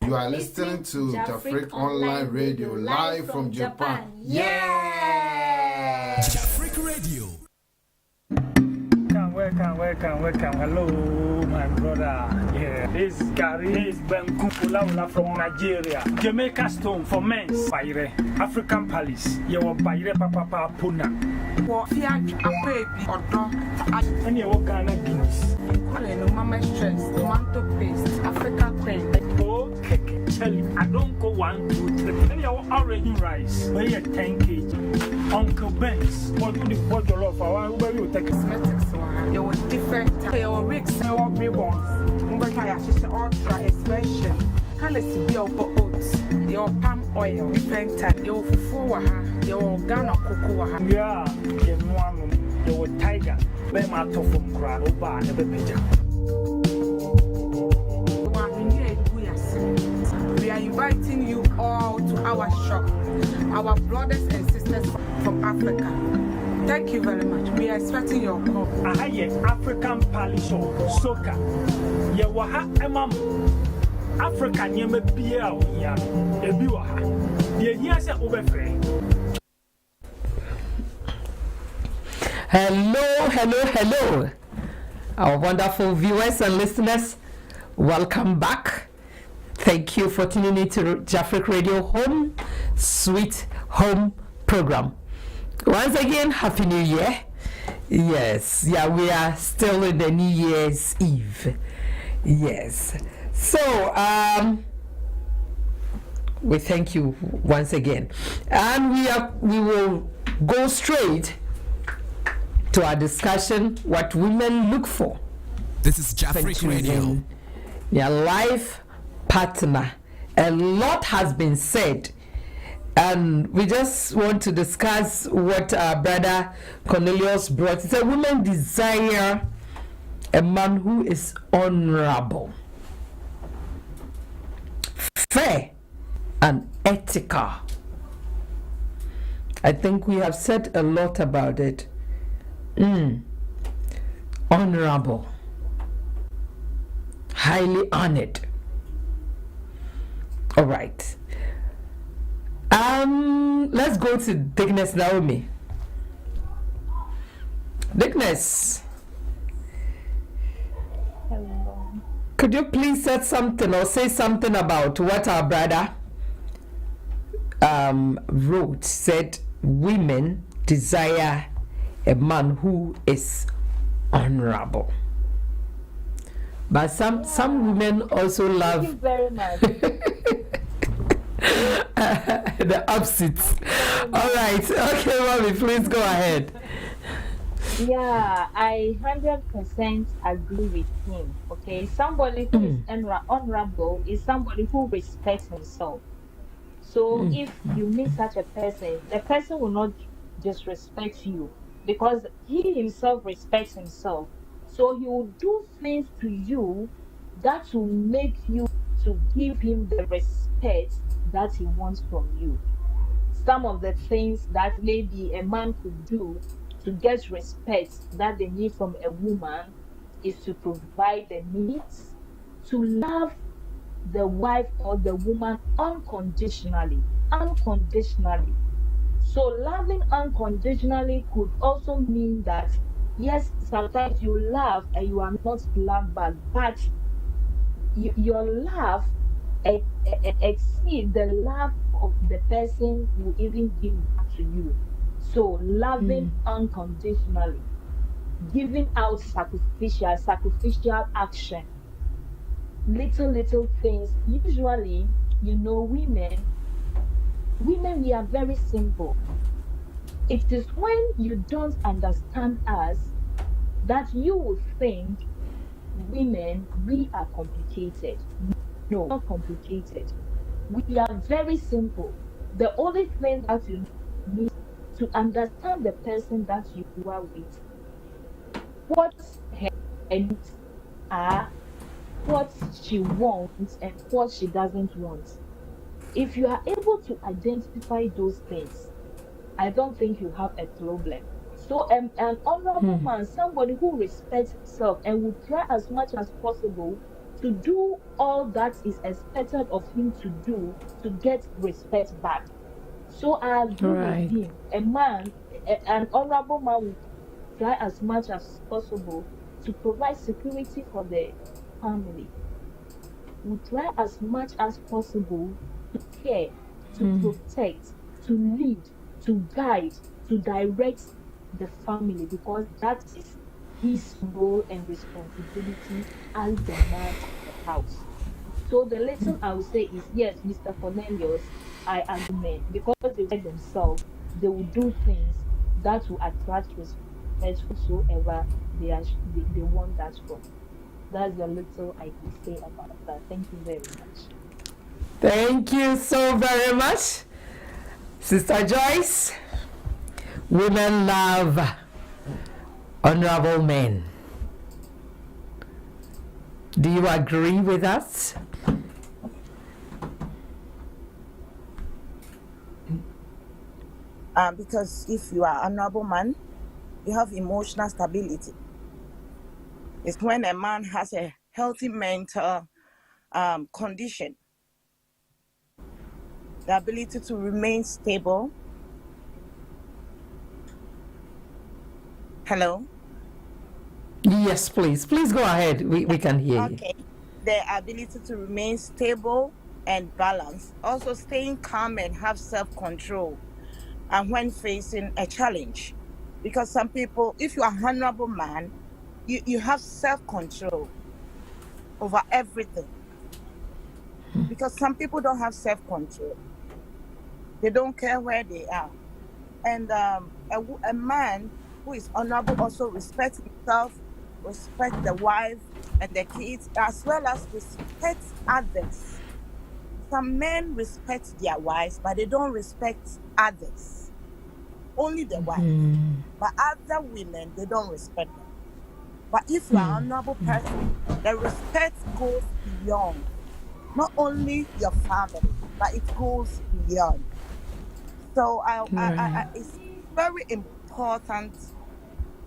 You are listening to Jafric Online Radio live from Japan. Yeah! Jafric Radio. Welcome. Hello, my brother. Yeah, this is Gary. This is Ben Kumpula from Nigeria. Jamaica Stone for men's. Baire. African Palace. You want Baire Papa Puna. Fiat a baby or dog. And you want Ghana Guinness. No mama stress. Tomato paste. Africa cream. Okay, Charlie. I don't go 1, 2, 3. And you want orange rice. Weigh 10 kg. Uncle Ben's. What do the bottle of our where you take cosmetics? You want different. You want rigs. You want ribbons. Ultra expression. Colors be your oats. Your palm oil. Different type. Your fufu. Your Ghana cocoa. Yeah, your tiger. Bema from Kran. Oba never picture. We are inviting you all to our shop, our brothers and sisters from Africa. Thank you very much. We are expecting your call. African Palace or Soka. Yawaha Emam African Yeme Pia, Ebiwaha. Yes, over. Hello, our wonderful viewers and listeners. Welcome back. Thank you for tuning in to Jafric Radio Home Sweet Home program. Once again, Happy New Year. Yes, we are still in the New Year's Eve. Yes. So, we thank you once again. And we will go straight to our discussion, what women look for. This is Jafric Radio. Their life partner. A lot has been said, and we just want to discuss what our brother Cornelius brought. He said women desire a man who is honorable, fair, and ethical. I think we have said a lot about it. Honorable, highly honored. All right. Let's go to Dickness Naomi. Dickness. Hello. Could you please say something or say something about what our brother wrote? Said women desire a man who is honorable. But some women also love. Thank you very much. The opposites. All right. Okay, mommy, please go ahead. Yeah, I 100% agree with him. Okay, somebody who is honorable is somebody who respects himself. So if you meet such a person, the person will not disrespect you because he himself respects himself. So he will do things to you that will make you to give him the respect that he wants from you. Some of the things that maybe a man could do to get respect that they need from a woman is to provide the needs, to love the wife or the woman unconditionally. Unconditionally. So loving unconditionally could also mean that, yes, sometimes you love and you are not loved back, but your love exceeds the love of the person who even give back to you. So loving unconditionally, giving out sacrificial action, little things. Usually, women, we are very simple. It is when you don't understand us that you will think women, we are complicated. No, not complicated. We are very simple. The only thing that you need to understand the person that you are with, what her needs are, what she wants, and what she doesn't want. If you are able to identify those things, I don't think you have a problem. So an honorable man, somebody who respects himself and will try as much as possible to do all that is expected of him to do to get respect back. So I agree with him. A man, an honorable man will try as much as possible to provide security for the family. Will try as much as possible to care, to protect, to lead, to guide, to direct the family, because that is his role and responsibility as the man of the house. So the lesson I would say is, yes, Mr. Cornelius, I agree, because they like themselves, they will do things that will attract respect whatsoever they want that from. That's the little I can say about that. Thank you very much. Thank you so very much, Sister Joyce. Women love honorable men. Do you agree with us? Because if you are an honorable man, you have emotional stability. It's when a man has a healthy mental condition, the ability to remain stable. Hello? Yes, please. Please go ahead. We can hear you. Okay. The ability to remain stable and balanced. Also staying calm and have self-control and when facing a challenge. Because some people, if you are an honorable man, you have self-control over everything. Because some people don't have self-control. They don't care where they are. And a man who is honorable also respects himself, respect the wife and the kids, as well as respect others. Some men respect their wives, but they don't respect others. Only the wife. But other women, they don't respect them. But if you are an honorable person, the respect goes beyond. Not only your family, but it goes beyond. So it's very important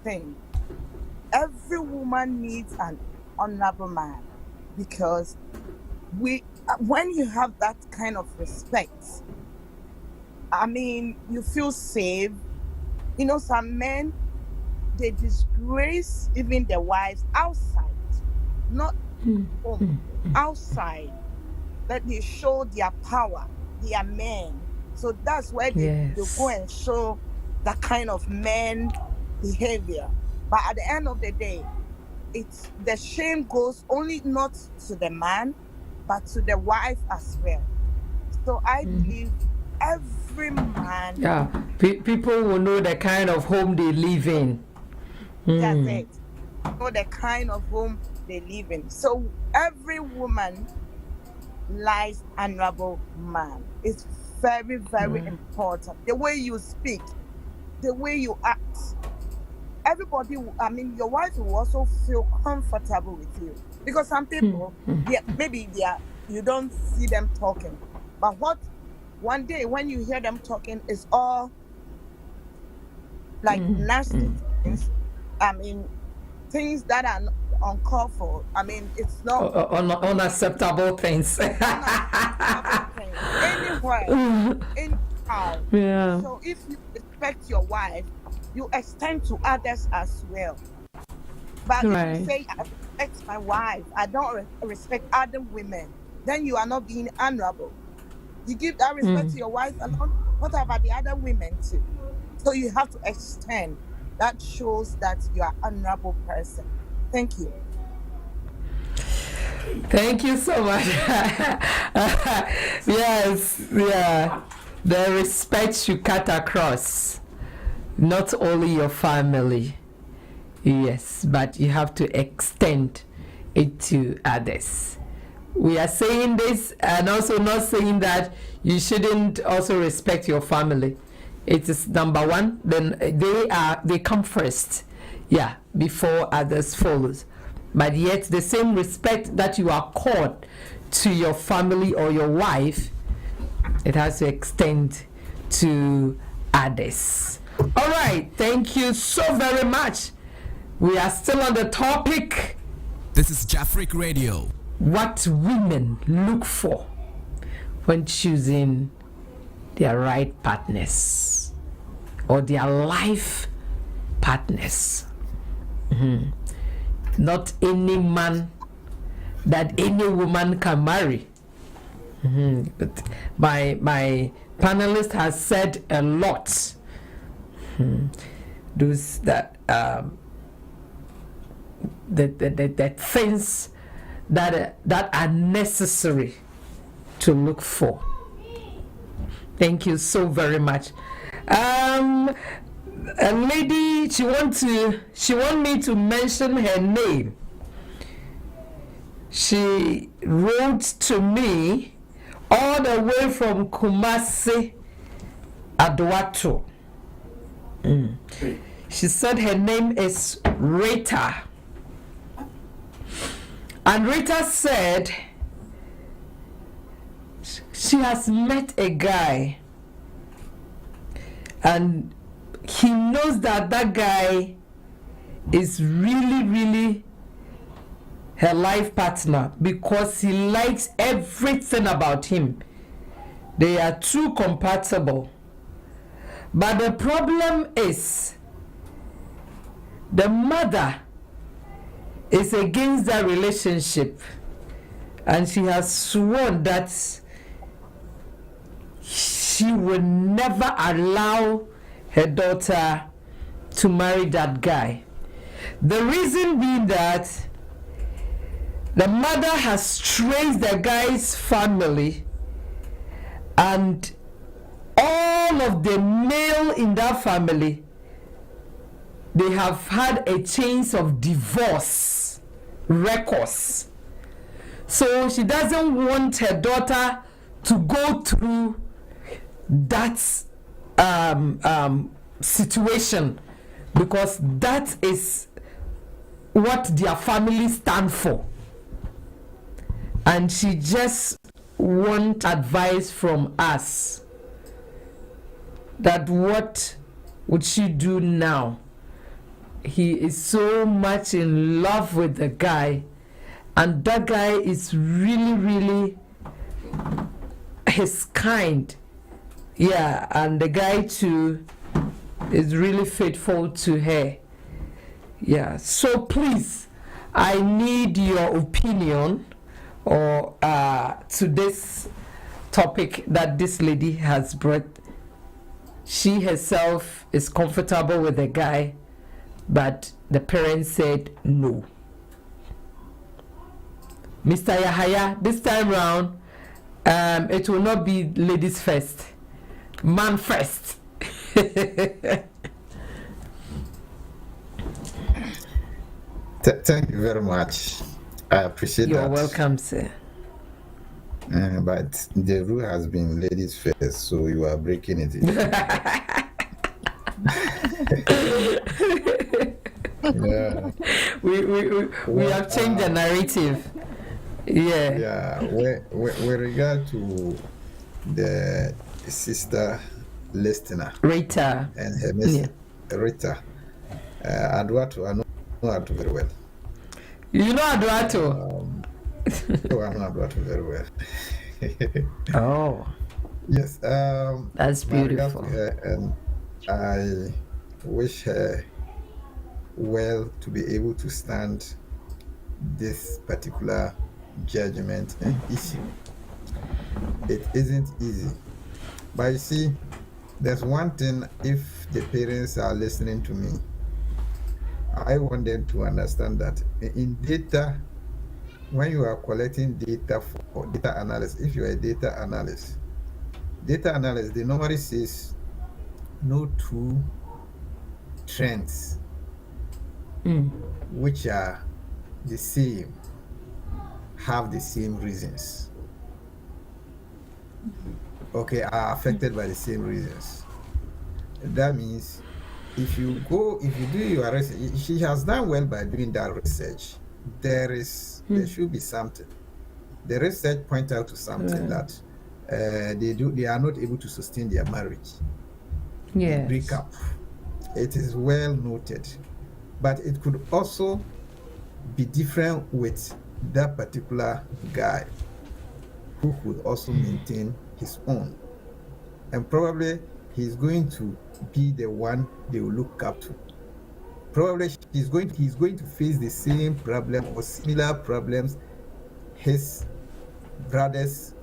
thing. Every woman needs an honorable man, because when you have that kind of respect, I mean, you feel safe. You know, some men, they disgrace even their wives outside, not home, outside, that they show their power, their men. So that's where they go and show that kind of men behavior. But at the end of the day, the shame goes only not to the man, but to the wife as well. So I believe every man... Yeah, people will know the kind of home they live in. That's it. Know the kind of home they live in. So every woman likes an honorable man. It's very, very important. The way you speak, the way you act. Everybody, your wife will also feel comfortable with you. Because some people, you don't see them talking. But one day when you hear them talking, it's all like nasty things. Things that uncalled for. I mean, it's not unacceptable things. Anywhere, anyhow. Yeah. So if you respect your wife, you extend to others as well. But if you say, I respect my wife, I don't respect other women, then you are not being honorable. You give that respect to your wife alone, what about the other women too? So you have to extend. That shows that you are an honorable person. Thank you. Thank you so much. Yes, yeah. The respect you cut across, not only your family, yes, but you have to extend it to others. We are saying this and also not saying that you shouldn't also respect your family. It is number one, then they come first, yeah, before others follows. But yet the same respect that you accord to your family or your wife, it has to extend to others. All right, thank you so very much. We are still on the topic. This is Jafric Radio. What women look for when choosing their right partners or their life partners. Not any man that any woman can marry. But my panelist has said a lot. Those that the things that are necessary to look for. Thank you so very much. A lady, she want me to mention her name. She wrote to me all the way from Kumasi, Adwato. She said her name is Rita. And Rita said she has met a guy and he knows that guy is really her life partner because he likes everything about him. They are too compatible. But the problem is the mother is against that relationship, and she has sworn that she will never allow her daughter to marry that guy. The reason being that the mother has traced the guy's family, and all of the male in that family, they have had a chain of divorce records. So she doesn't want her daughter to go through that situation, because that is what their family stand for. And she just wants advice from us that what would she do now? He is so much in love with the guy, and that guy is really his kind. Yeah, and the guy too is really faithful to her. Yeah, so please, I need your opinion or to this topic that this lady has brought. She herself is comfortable with the guy, but the parents said no. Mr. Yahaya, this time round, it will not be ladies first, man first. Thank you very much. I appreciate that. You're welcome, sir. But the rule has been ladies first, so you are breaking it. Yeah. We have changed the narrative. Yeah. Yeah. With regard to the sister listener, Rita, and her miss, Rita, I know her very well. You know Aduato? Oh, I know Aduato very well. Oh. Yes. That's my regards beautiful. to her, and I wish her well to be able to stand this particular judgment and issue. It isn't easy. But you see, there's one thing, if the parents are listening to me, I want them to understand that in data, when you are collecting data for data analysis, if you are a data analyst, they normally says no two trends which are the same have the same reasons. Okay, are affected by the same reasons. That means if you do your research, she has done well by doing that research. There should be something. The research points out to something that they are not able to sustain their marriage. Yes. They break up. It is well noted. But it could also be different with that particular guy who could also maintain his own. And probably he's going to be the one they will look up to. Probably he's going to face the same problem or similar problems his brothers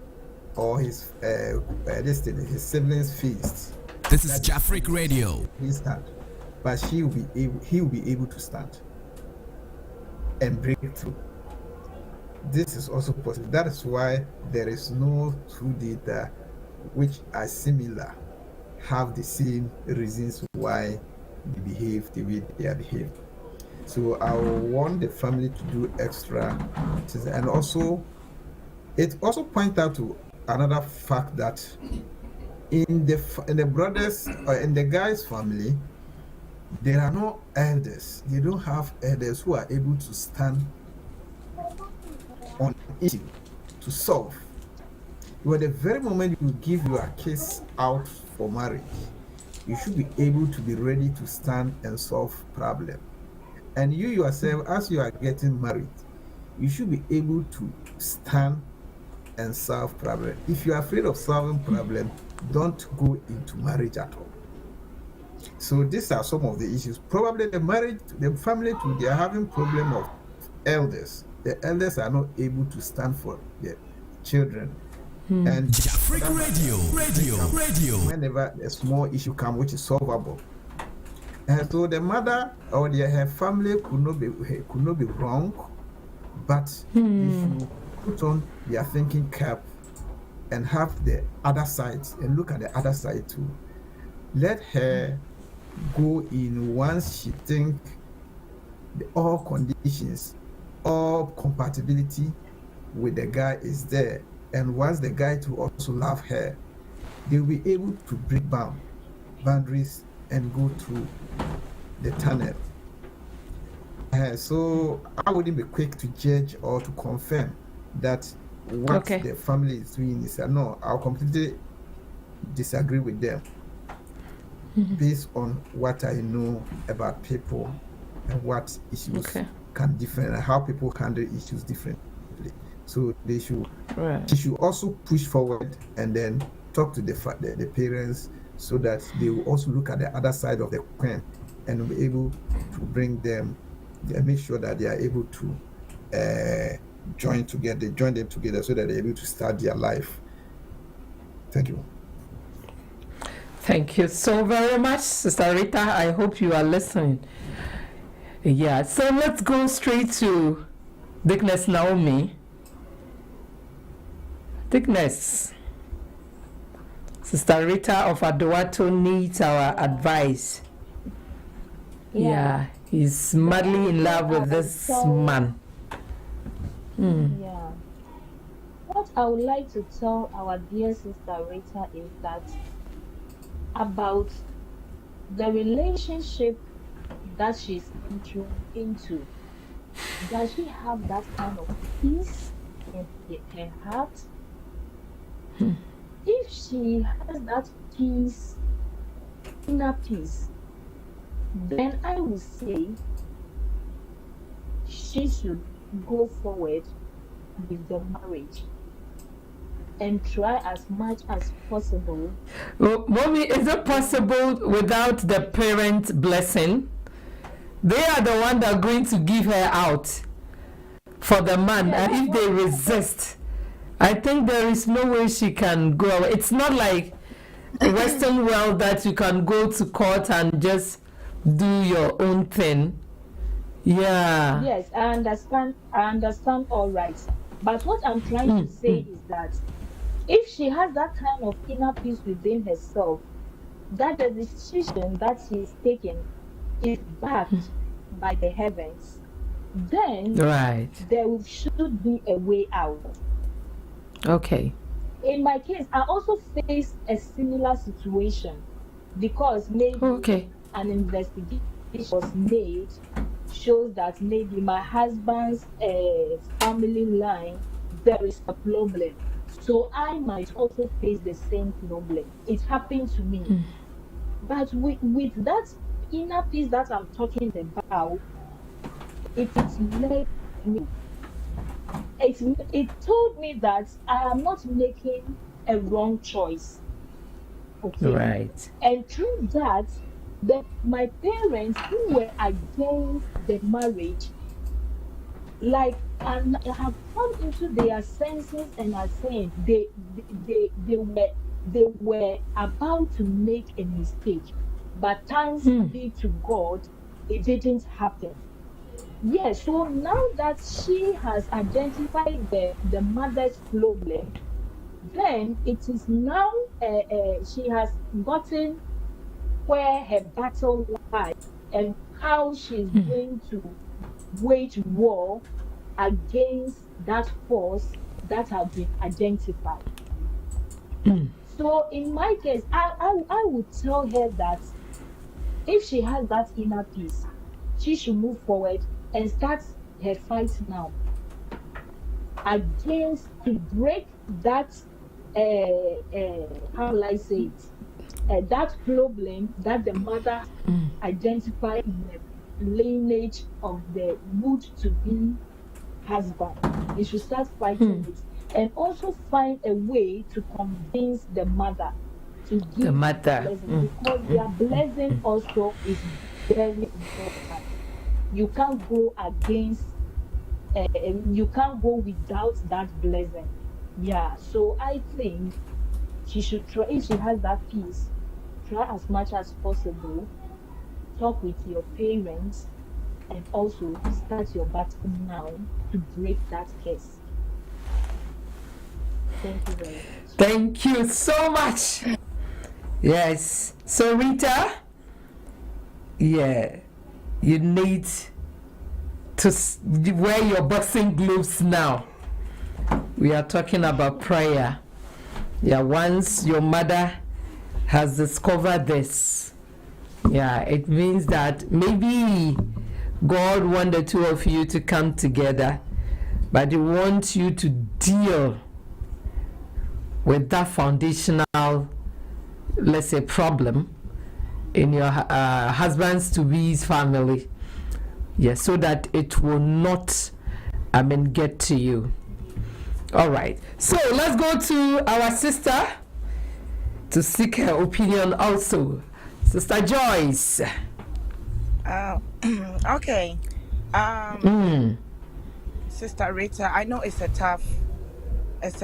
or his siblings faced. This is Jafric Radio. But he will be able to stand and break through. This is also possible. That is why there is no two data which are similar, have the same reasons why they behave the way they are behaving. So I want the family to do extra, and also it also points out to another fact that in the brothers or in the guy's family, there are no elders. They don't have elders who are able to stand on issue to solve. But the very moment you give your case out for marriage, you should be able to be ready to stand and solve problem. And you yourself, as you are getting married, you should be able to stand and solve problem. If you are afraid of solving problem, don't go into marriage at all. So these are some of the issues. Probably the family too, they are having problem of elders. The elders are not able to stand for their children. And Jafric Radio. Whenever a small issue comes which is solvable. And so the mother or her family could not be wrong, but if you put on their thinking cap and have the other side and look at the other side too, let her go in once she think all conditions, all compatibility with the guy is there, and once the guy to also love her, they'll be able to break boundaries and go through the tunnel. So I wouldn't be quick to judge or to confirm that what the family is doing is no. I'll completely disagree with them based on what I know about people and what issues can differ and how people handle issues differently. So they should also push forward and then talk to the parents so that they will also look at the other side of the coin and be able to bring them, make sure that they are able to join them together so that they're able to start their life. Thank you. Thank you so very much, Sister Rita. I hope you are listening. Yeah, so let's go straight to Dickness Naomi. Dickness, Sister Rita of Adowato needs our advice. Yeah, he's madly in love with this man. Yeah. What I would like to tell our dear Sister Rita is that about the relationship that she's entering into. Does she have that kind of peace in her heart? If she has that peace, inner peace, then I would say she should go forward with the marriage and try as much as possible. Mommy, is it possible without the parents' blessing? They are the one that are going to give her out for the man, and if they resist, I think there is no way she can go away. It's not like the Western world that you can go to court and just do your own thing. Yeah. Yes, I understand all right. But what I'm trying to say is that if she has that kind of inner peace within herself, that the decision that she's taking is backed by the heavens, then there should be a way out. Okay. In my case, I also faced a similar situation because maybe an investigation was made shows that maybe my husband's family line, there is a problem. So I might also face the same problem. It happened to me. But with that inner peace that I'm talking about, it led me. It told me that I am not making a wrong choice. Okay. Right. And through that, my parents who were against the marriage, and have come into their senses and are saying they were about to make a mistake, but thanks be to God, it didn't happen. Yes, so now that she has identified the mother's problem, then it is now she has gotten where her battle lies and how she's going to wage war against that force that has been identified. So in my case, I would tell her that if she has that inner peace, she should move forward and start her fight now against, to break that how will I say it, that problem that the mother identified in the lineage of the would to be husband. You should start fighting it and also find a way to convince the mother to give the blessing, because their blessing also is very important. You can't go against, you can't go without that blessing. Yeah, so I think she should try, if she has that peace, try as much as possible, talk with your parents, and also start your battle now to break that case. Thank you very much. Thank you so much. Yes. So Rita, yeah, you need to wear your boxing gloves now. We are talking about prayer. Yeah, once your mother has discovered this, yeah, it means that maybe God wants the two of you to come together, but He wants you to deal with that foundational, let's say, problem in your husband's to be's family. Yes, so that it will not, get to you. All right. So let's go to our sister to seek her opinion also. Sister Joyce. Okay. Sister Rita, I know it's a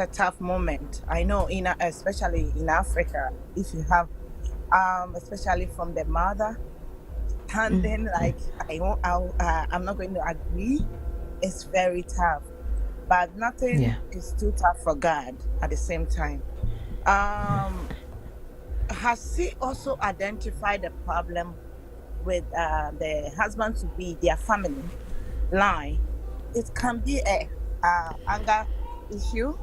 tough moment. I know, especially in Africa, if you have, especially from the mother, standing like I'm not going to agree. It's very tough, but nothing is too tough for God. At the same time, has she also identified the problem with the husband to be their family line? It can be a anger issue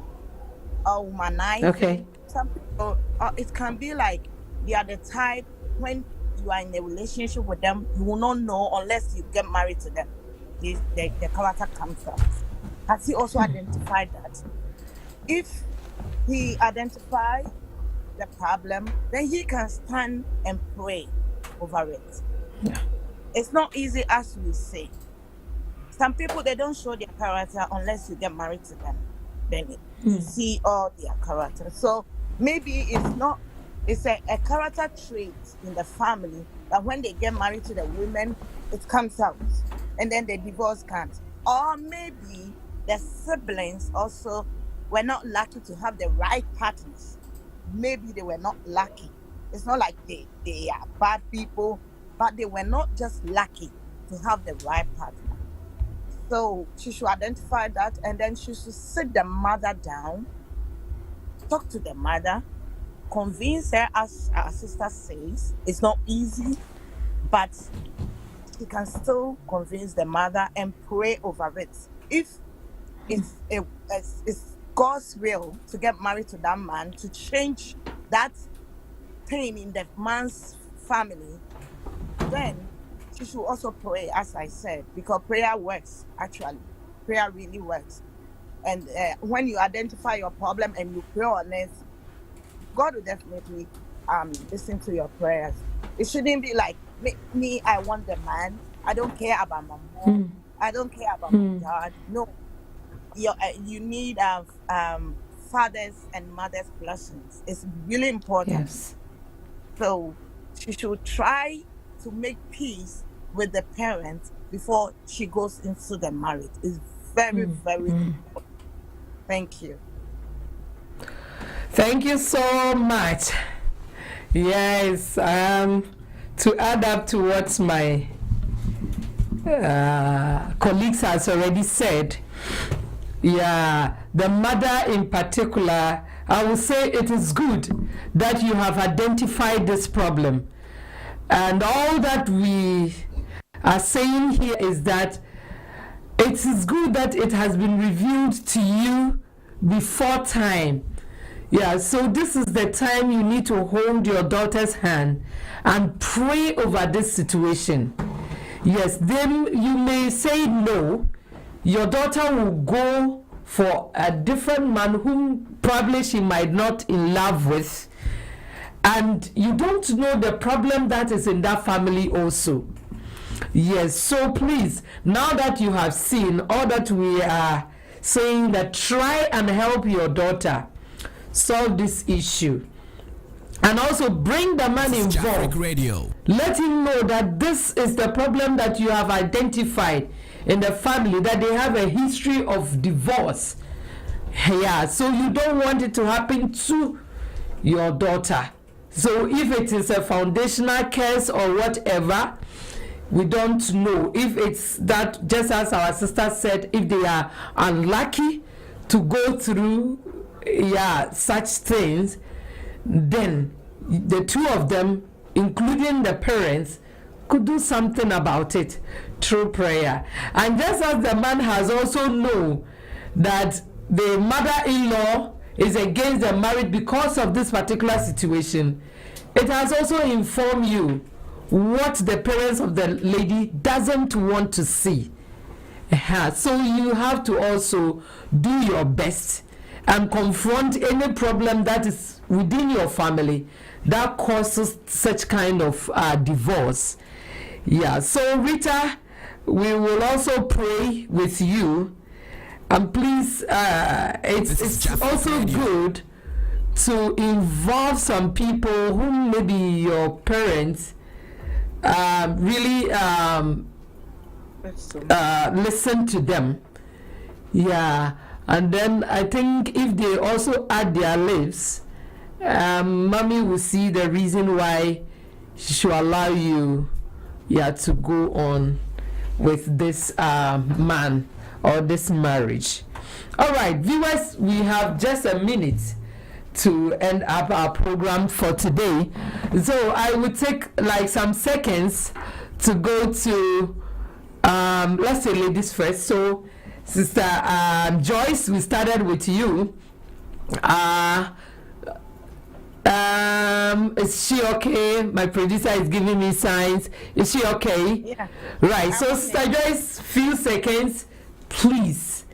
or womanizing. Okay. Some people, it can be like they are the type when you are in a relationship with them, you will not know unless you get married to them. The character comes out. Has he also identified that? If he identifies the problem, then he can stand and pray over it. Yeah. It's not easy as we say, some people, they don't show their character unless you get married to them. Then you see all their character. So maybe it's a character trait in the family that when they get married to the women, it comes out. And then the divorce comes. Or maybe the siblings also were not lucky to have the right partners. Maybe they were not lucky. It's not like they are bad people, but they were not just lucky to have the right partner. So she should identify that, and then she should sit the mother down, talk to the mother, convince her, as our sister says. It's not easy, but she can still convince the mother and pray over it. If it's God's will to get married to that man, to change that thing in the man's family, then she should also pray, as I said, because prayer works, actually. Prayer really works. And when you identify your problem and you pray on it, God will definitely listen to your prayers. It shouldn't be like, me, I want the man. I don't care about my mom. I don't care about my dad. No. You need fathers and mothers' blessings. It's really important. Yes. So she should try to make peace with the parents before she goes into the marriage. It's very, very important. Thank you. Thank you so much. Yes, to add up to what my colleagues has already said, yeah, the mother in particular, I will say it is good that you have identified this problem. And all that we are saying here is that it is good that it has been revealed to you before time. Yeah, so this is the time you need to hold your daughter's hand and pray over this situation. Yes, then you may say no. Your daughter will go for a different man whom probably she might not in love with. And you don't know the problem that is in that family also. Yes, so please, now that you have seen all that we are saying, that try and help your daughter solve this issue. And also bring the man involved. Radio. Let him know that this is the problem that you have identified in the family, that they have a history of divorce. Yeah, so you don't want it to happen to your daughter. So if it is a foundational curse or whatever, we don't know. If it's that, just as our sister said, if they are unlucky to go through such things, then the two of them, including the parents, could do something about it through prayer. And just as the man has also known that the mother-in-law is against the marriage because of this particular situation, it has also informed you what the parents of the lady doesn't want to see. So you have to also do your best and confront any problem that is within your family that causes such kind of divorce. Yeah, so Rita, we will also pray with you, and please, it's also good to involve some people who maybe your parents really listen to them. Yeah, and then I think if they also add their lives, mommy will see the reason why she should allow you to go on with this man or this marriage. All right, viewers, we have just a minute to end up our program for today. So I would take like some seconds to go to, let's say ladies first. So Sister Joyce, we started with you. Is she okay? My producer is giving me signs. Is she okay? Yeah. Right. So Sister Joyce, few seconds, please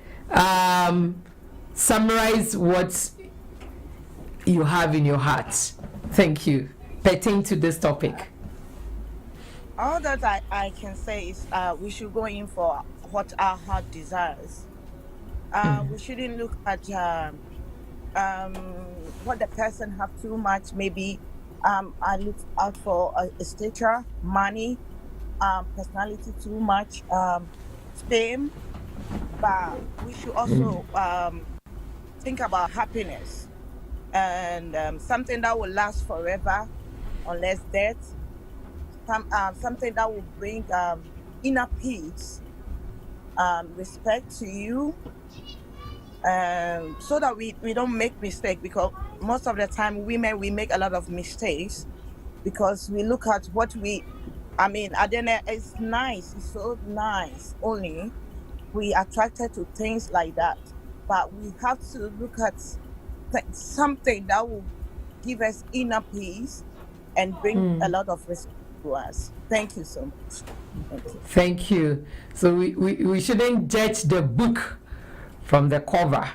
summarize what you have in your heart. Thank you. Pertaining to this topic. All that I can say is we should go in for what our heart desires. We shouldn't look at what the person have too much. Maybe I look out for a stature, money, personality too much, fame. But we should also think about happiness and something that will last forever, unless death. Something that will bring inner peace, respect to you, so that we don't make mistakes, because most of the time women, we make a lot of mistakes because we look at what Adene, it's nice, it's so nice, only we attracted to things like that, but we have to look at something that will give us inner peace and bring a lot of respect to us. Thank you so much. Thank you. So we shouldn't judge the book from the cover.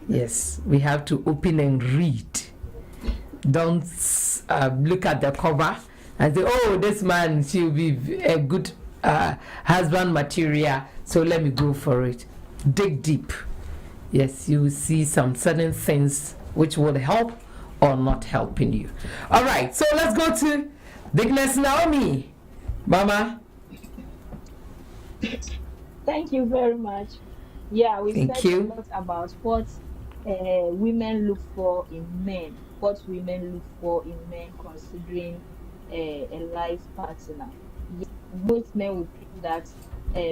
Yes, we have to open and read. Don't look at the cover and say, oh, this man, she'll be a good husband material, so let me go for it. Dig deep. Yes, you will see some certain things which will help or not helping you. All right, so let's go to Dickness Naomi. Mama. Thank you very much. Yeah, we Thank said you. a lot about what women look for in men, what women look for in men considering a life partner. Yes, most men would think that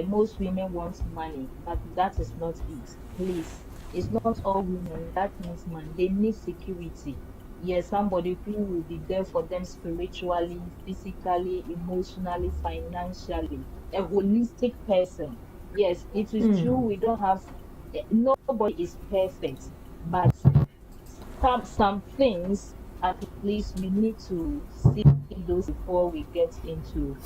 most women want money, but that is not it. Please, it's not all women that needs money. They need security. Yes, somebody who will be there for them spiritually, physically, emotionally, financially, a holistic person. Yes, it is true we don't have, nobody is perfect, but some things at least we need to see those before we get into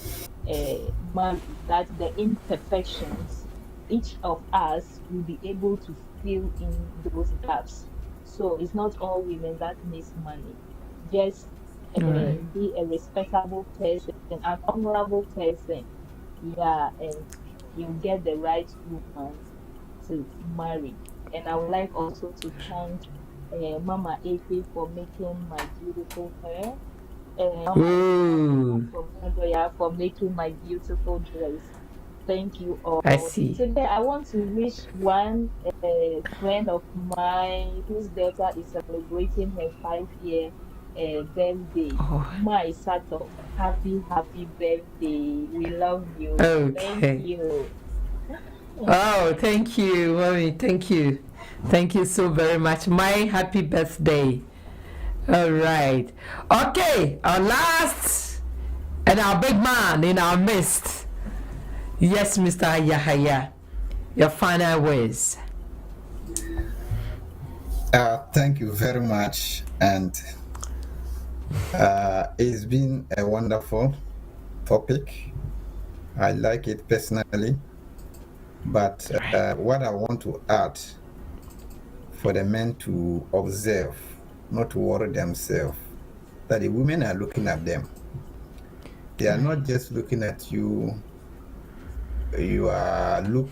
marriage, that the imperfections, each of us will be able to fill in those gaps. So it's not all women that needs money. Just be a respectable person, an honorable person. Yeah, and you get the right woman to marry. And I would like also to thank Mama Efe for making my beautiful hair, and Mama Efe for making my beautiful dress. Thank you all. I see. Today I want to wish one friend of mine whose daughter is celebrating her 5-year birthday. My Sato, happy birthday. We love you. Okay. Thank you. Oh, thank you, mommy. Thank you. Thank you so very much. My happy birthday. All right. Okay, our last and our big man in our midst. Yes, Mr. Yahaya. Your final words. Thank you very much. And it's been a wonderful topic. I like it personally. But what I want to add for the men to observe, not to worry themselves, that the women are looking at them. They are not just looking at you, your look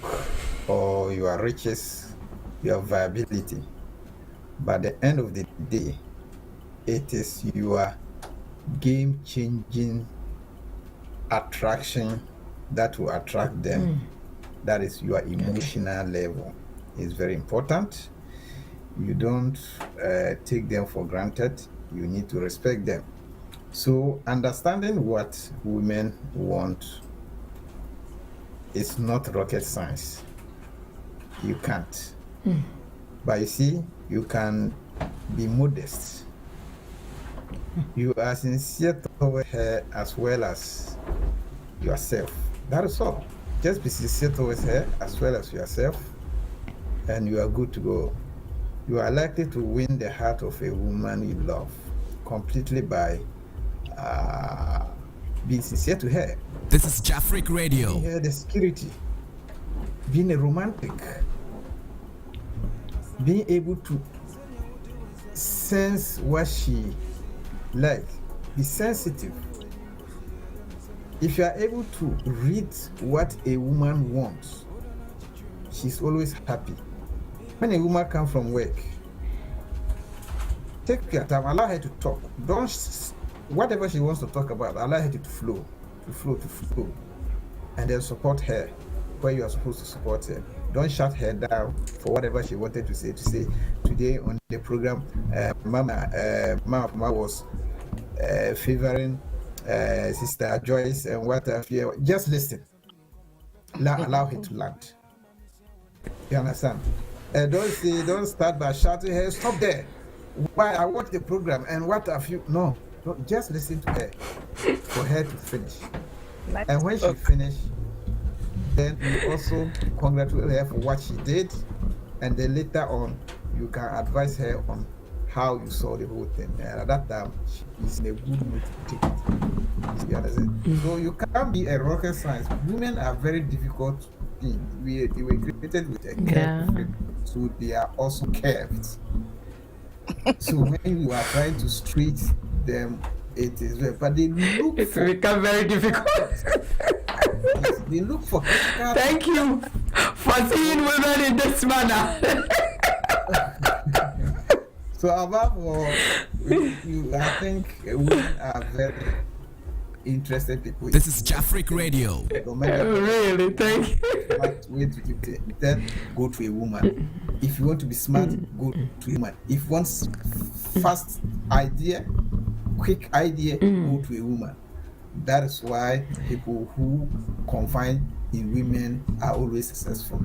or your riches, your viability. But at the end of the day, it is your game-changing attraction that will attract them. That is your emotional level. It's very important. You don't take them for granted. You need to respect them. So understanding what women want is not rocket science. You can't. But you see, you can be modest. You are sincere toward her as well as yourself. That is all. Just be sincere towards her as well as yourself, and you are good to go. You are likely to win the heart of a woman you love completely by being sincere to her. This is Jafric Radio. Giving her the security, being a romantic, being able to sense what she likes, be sensitive. if you are able to read what a woman wants, she's always happy. When a woman comes from work, take your time, allow her to talk. Whatever she wants to talk about, allow her to flow. And then support her where you are supposed to support her. Don't shut her down for whatever she wanted to say. Today on the program, Mama was favoring Sister Joyce and what have you. Just listen. Allow her to land. You understand? Don't start by shouting her, stop there. Why I watch the program and what have you? No, just listen to her for her to finish. And when she finished, then you also congratulate her for what she did, and then later on you can advise her on how you saw the whole thing. And at that time, she is in a good mood to take it. You understand? So you can't be a rocket science. Women are very difficult beings. They were created with a curved frame, so they are also curved. So when you are trying to straight them, it is very, but they look. It's become very difficult. They look for. Thank you for seeing women in this manner. So above all, I think women are very interested people. This is Jafric Radio. Really, thank you. Then go to a woman. If you want to be smart, go to a woman. If you want fast idea, quick idea, go to a woman. That is why people who confide in women are always successful.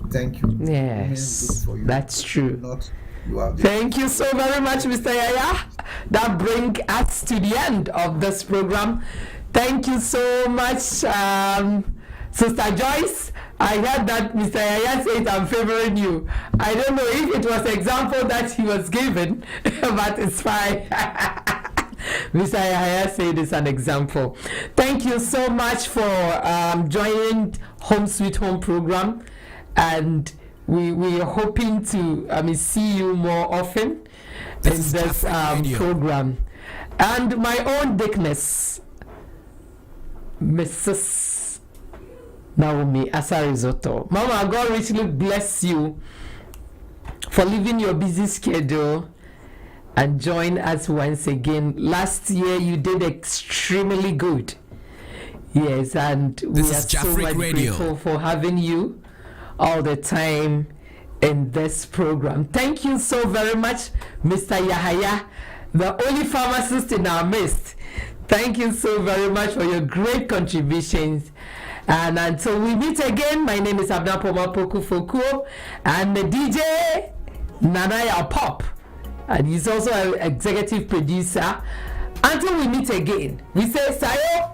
Thank you. Yes, for you. That's true. Thank you so very much, Mr. Yaya. That brings us to the end of this program. Thank you so much, Sister Joyce. I heard that Mr. Yaya said I'm favoring you. I don't know if it was an example that he was given, but it's fine. Mr. Yaya said it's an example. Thank you so much for joining Home Sweet Home program, and we are hoping to see you more often in this program. And my own Dickness, Mrs. Naomi Asarizoto. Mama, God richly bless you for leaving your busy schedule and join us once again. Last year you did extremely good. Yes, and we are so much grateful for having you all the time in this program. Thank you so very much, Mr. Yahaya, the only pharmacist in our midst. Thank you so very much for your great contributions. And until we meet again, my name is Abna Poma Poku Fokuo, and the DJ Nanaya Pop, and he's also an executive producer. Until we meet again, we say Sayo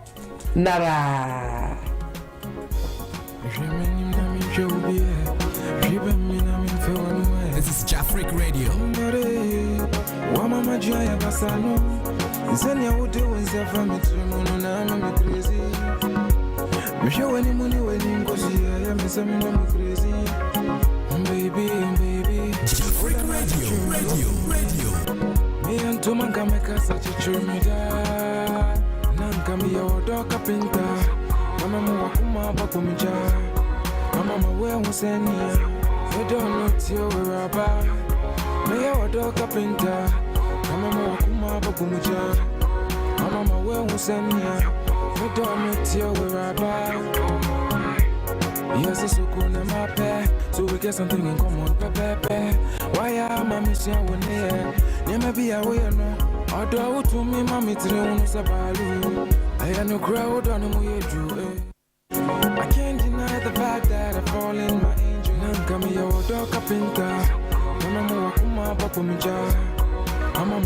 Nara. This is Jafric Radio. Jafric Radio. Me and Tomanga make us such a chumida. Nankami your dog kapinta. Mama Wakuma Bakumija. Mama where was any? You don't know till we're about. Me your dog kapinta. Mama Wakuma Bakumija. Mama where was any? You don't know till we're about. Yes, it's so cool in my pair. So we get something in common, pepe. Why am I missing one here? Never be away, no. Although to me, mommy, today on Sabalu. I had no crowd on the way you. I can't deny the fact that I fall in my angel. Nankami, your dog, kapinta. Mama, Wakuma, Bakumija. Mama,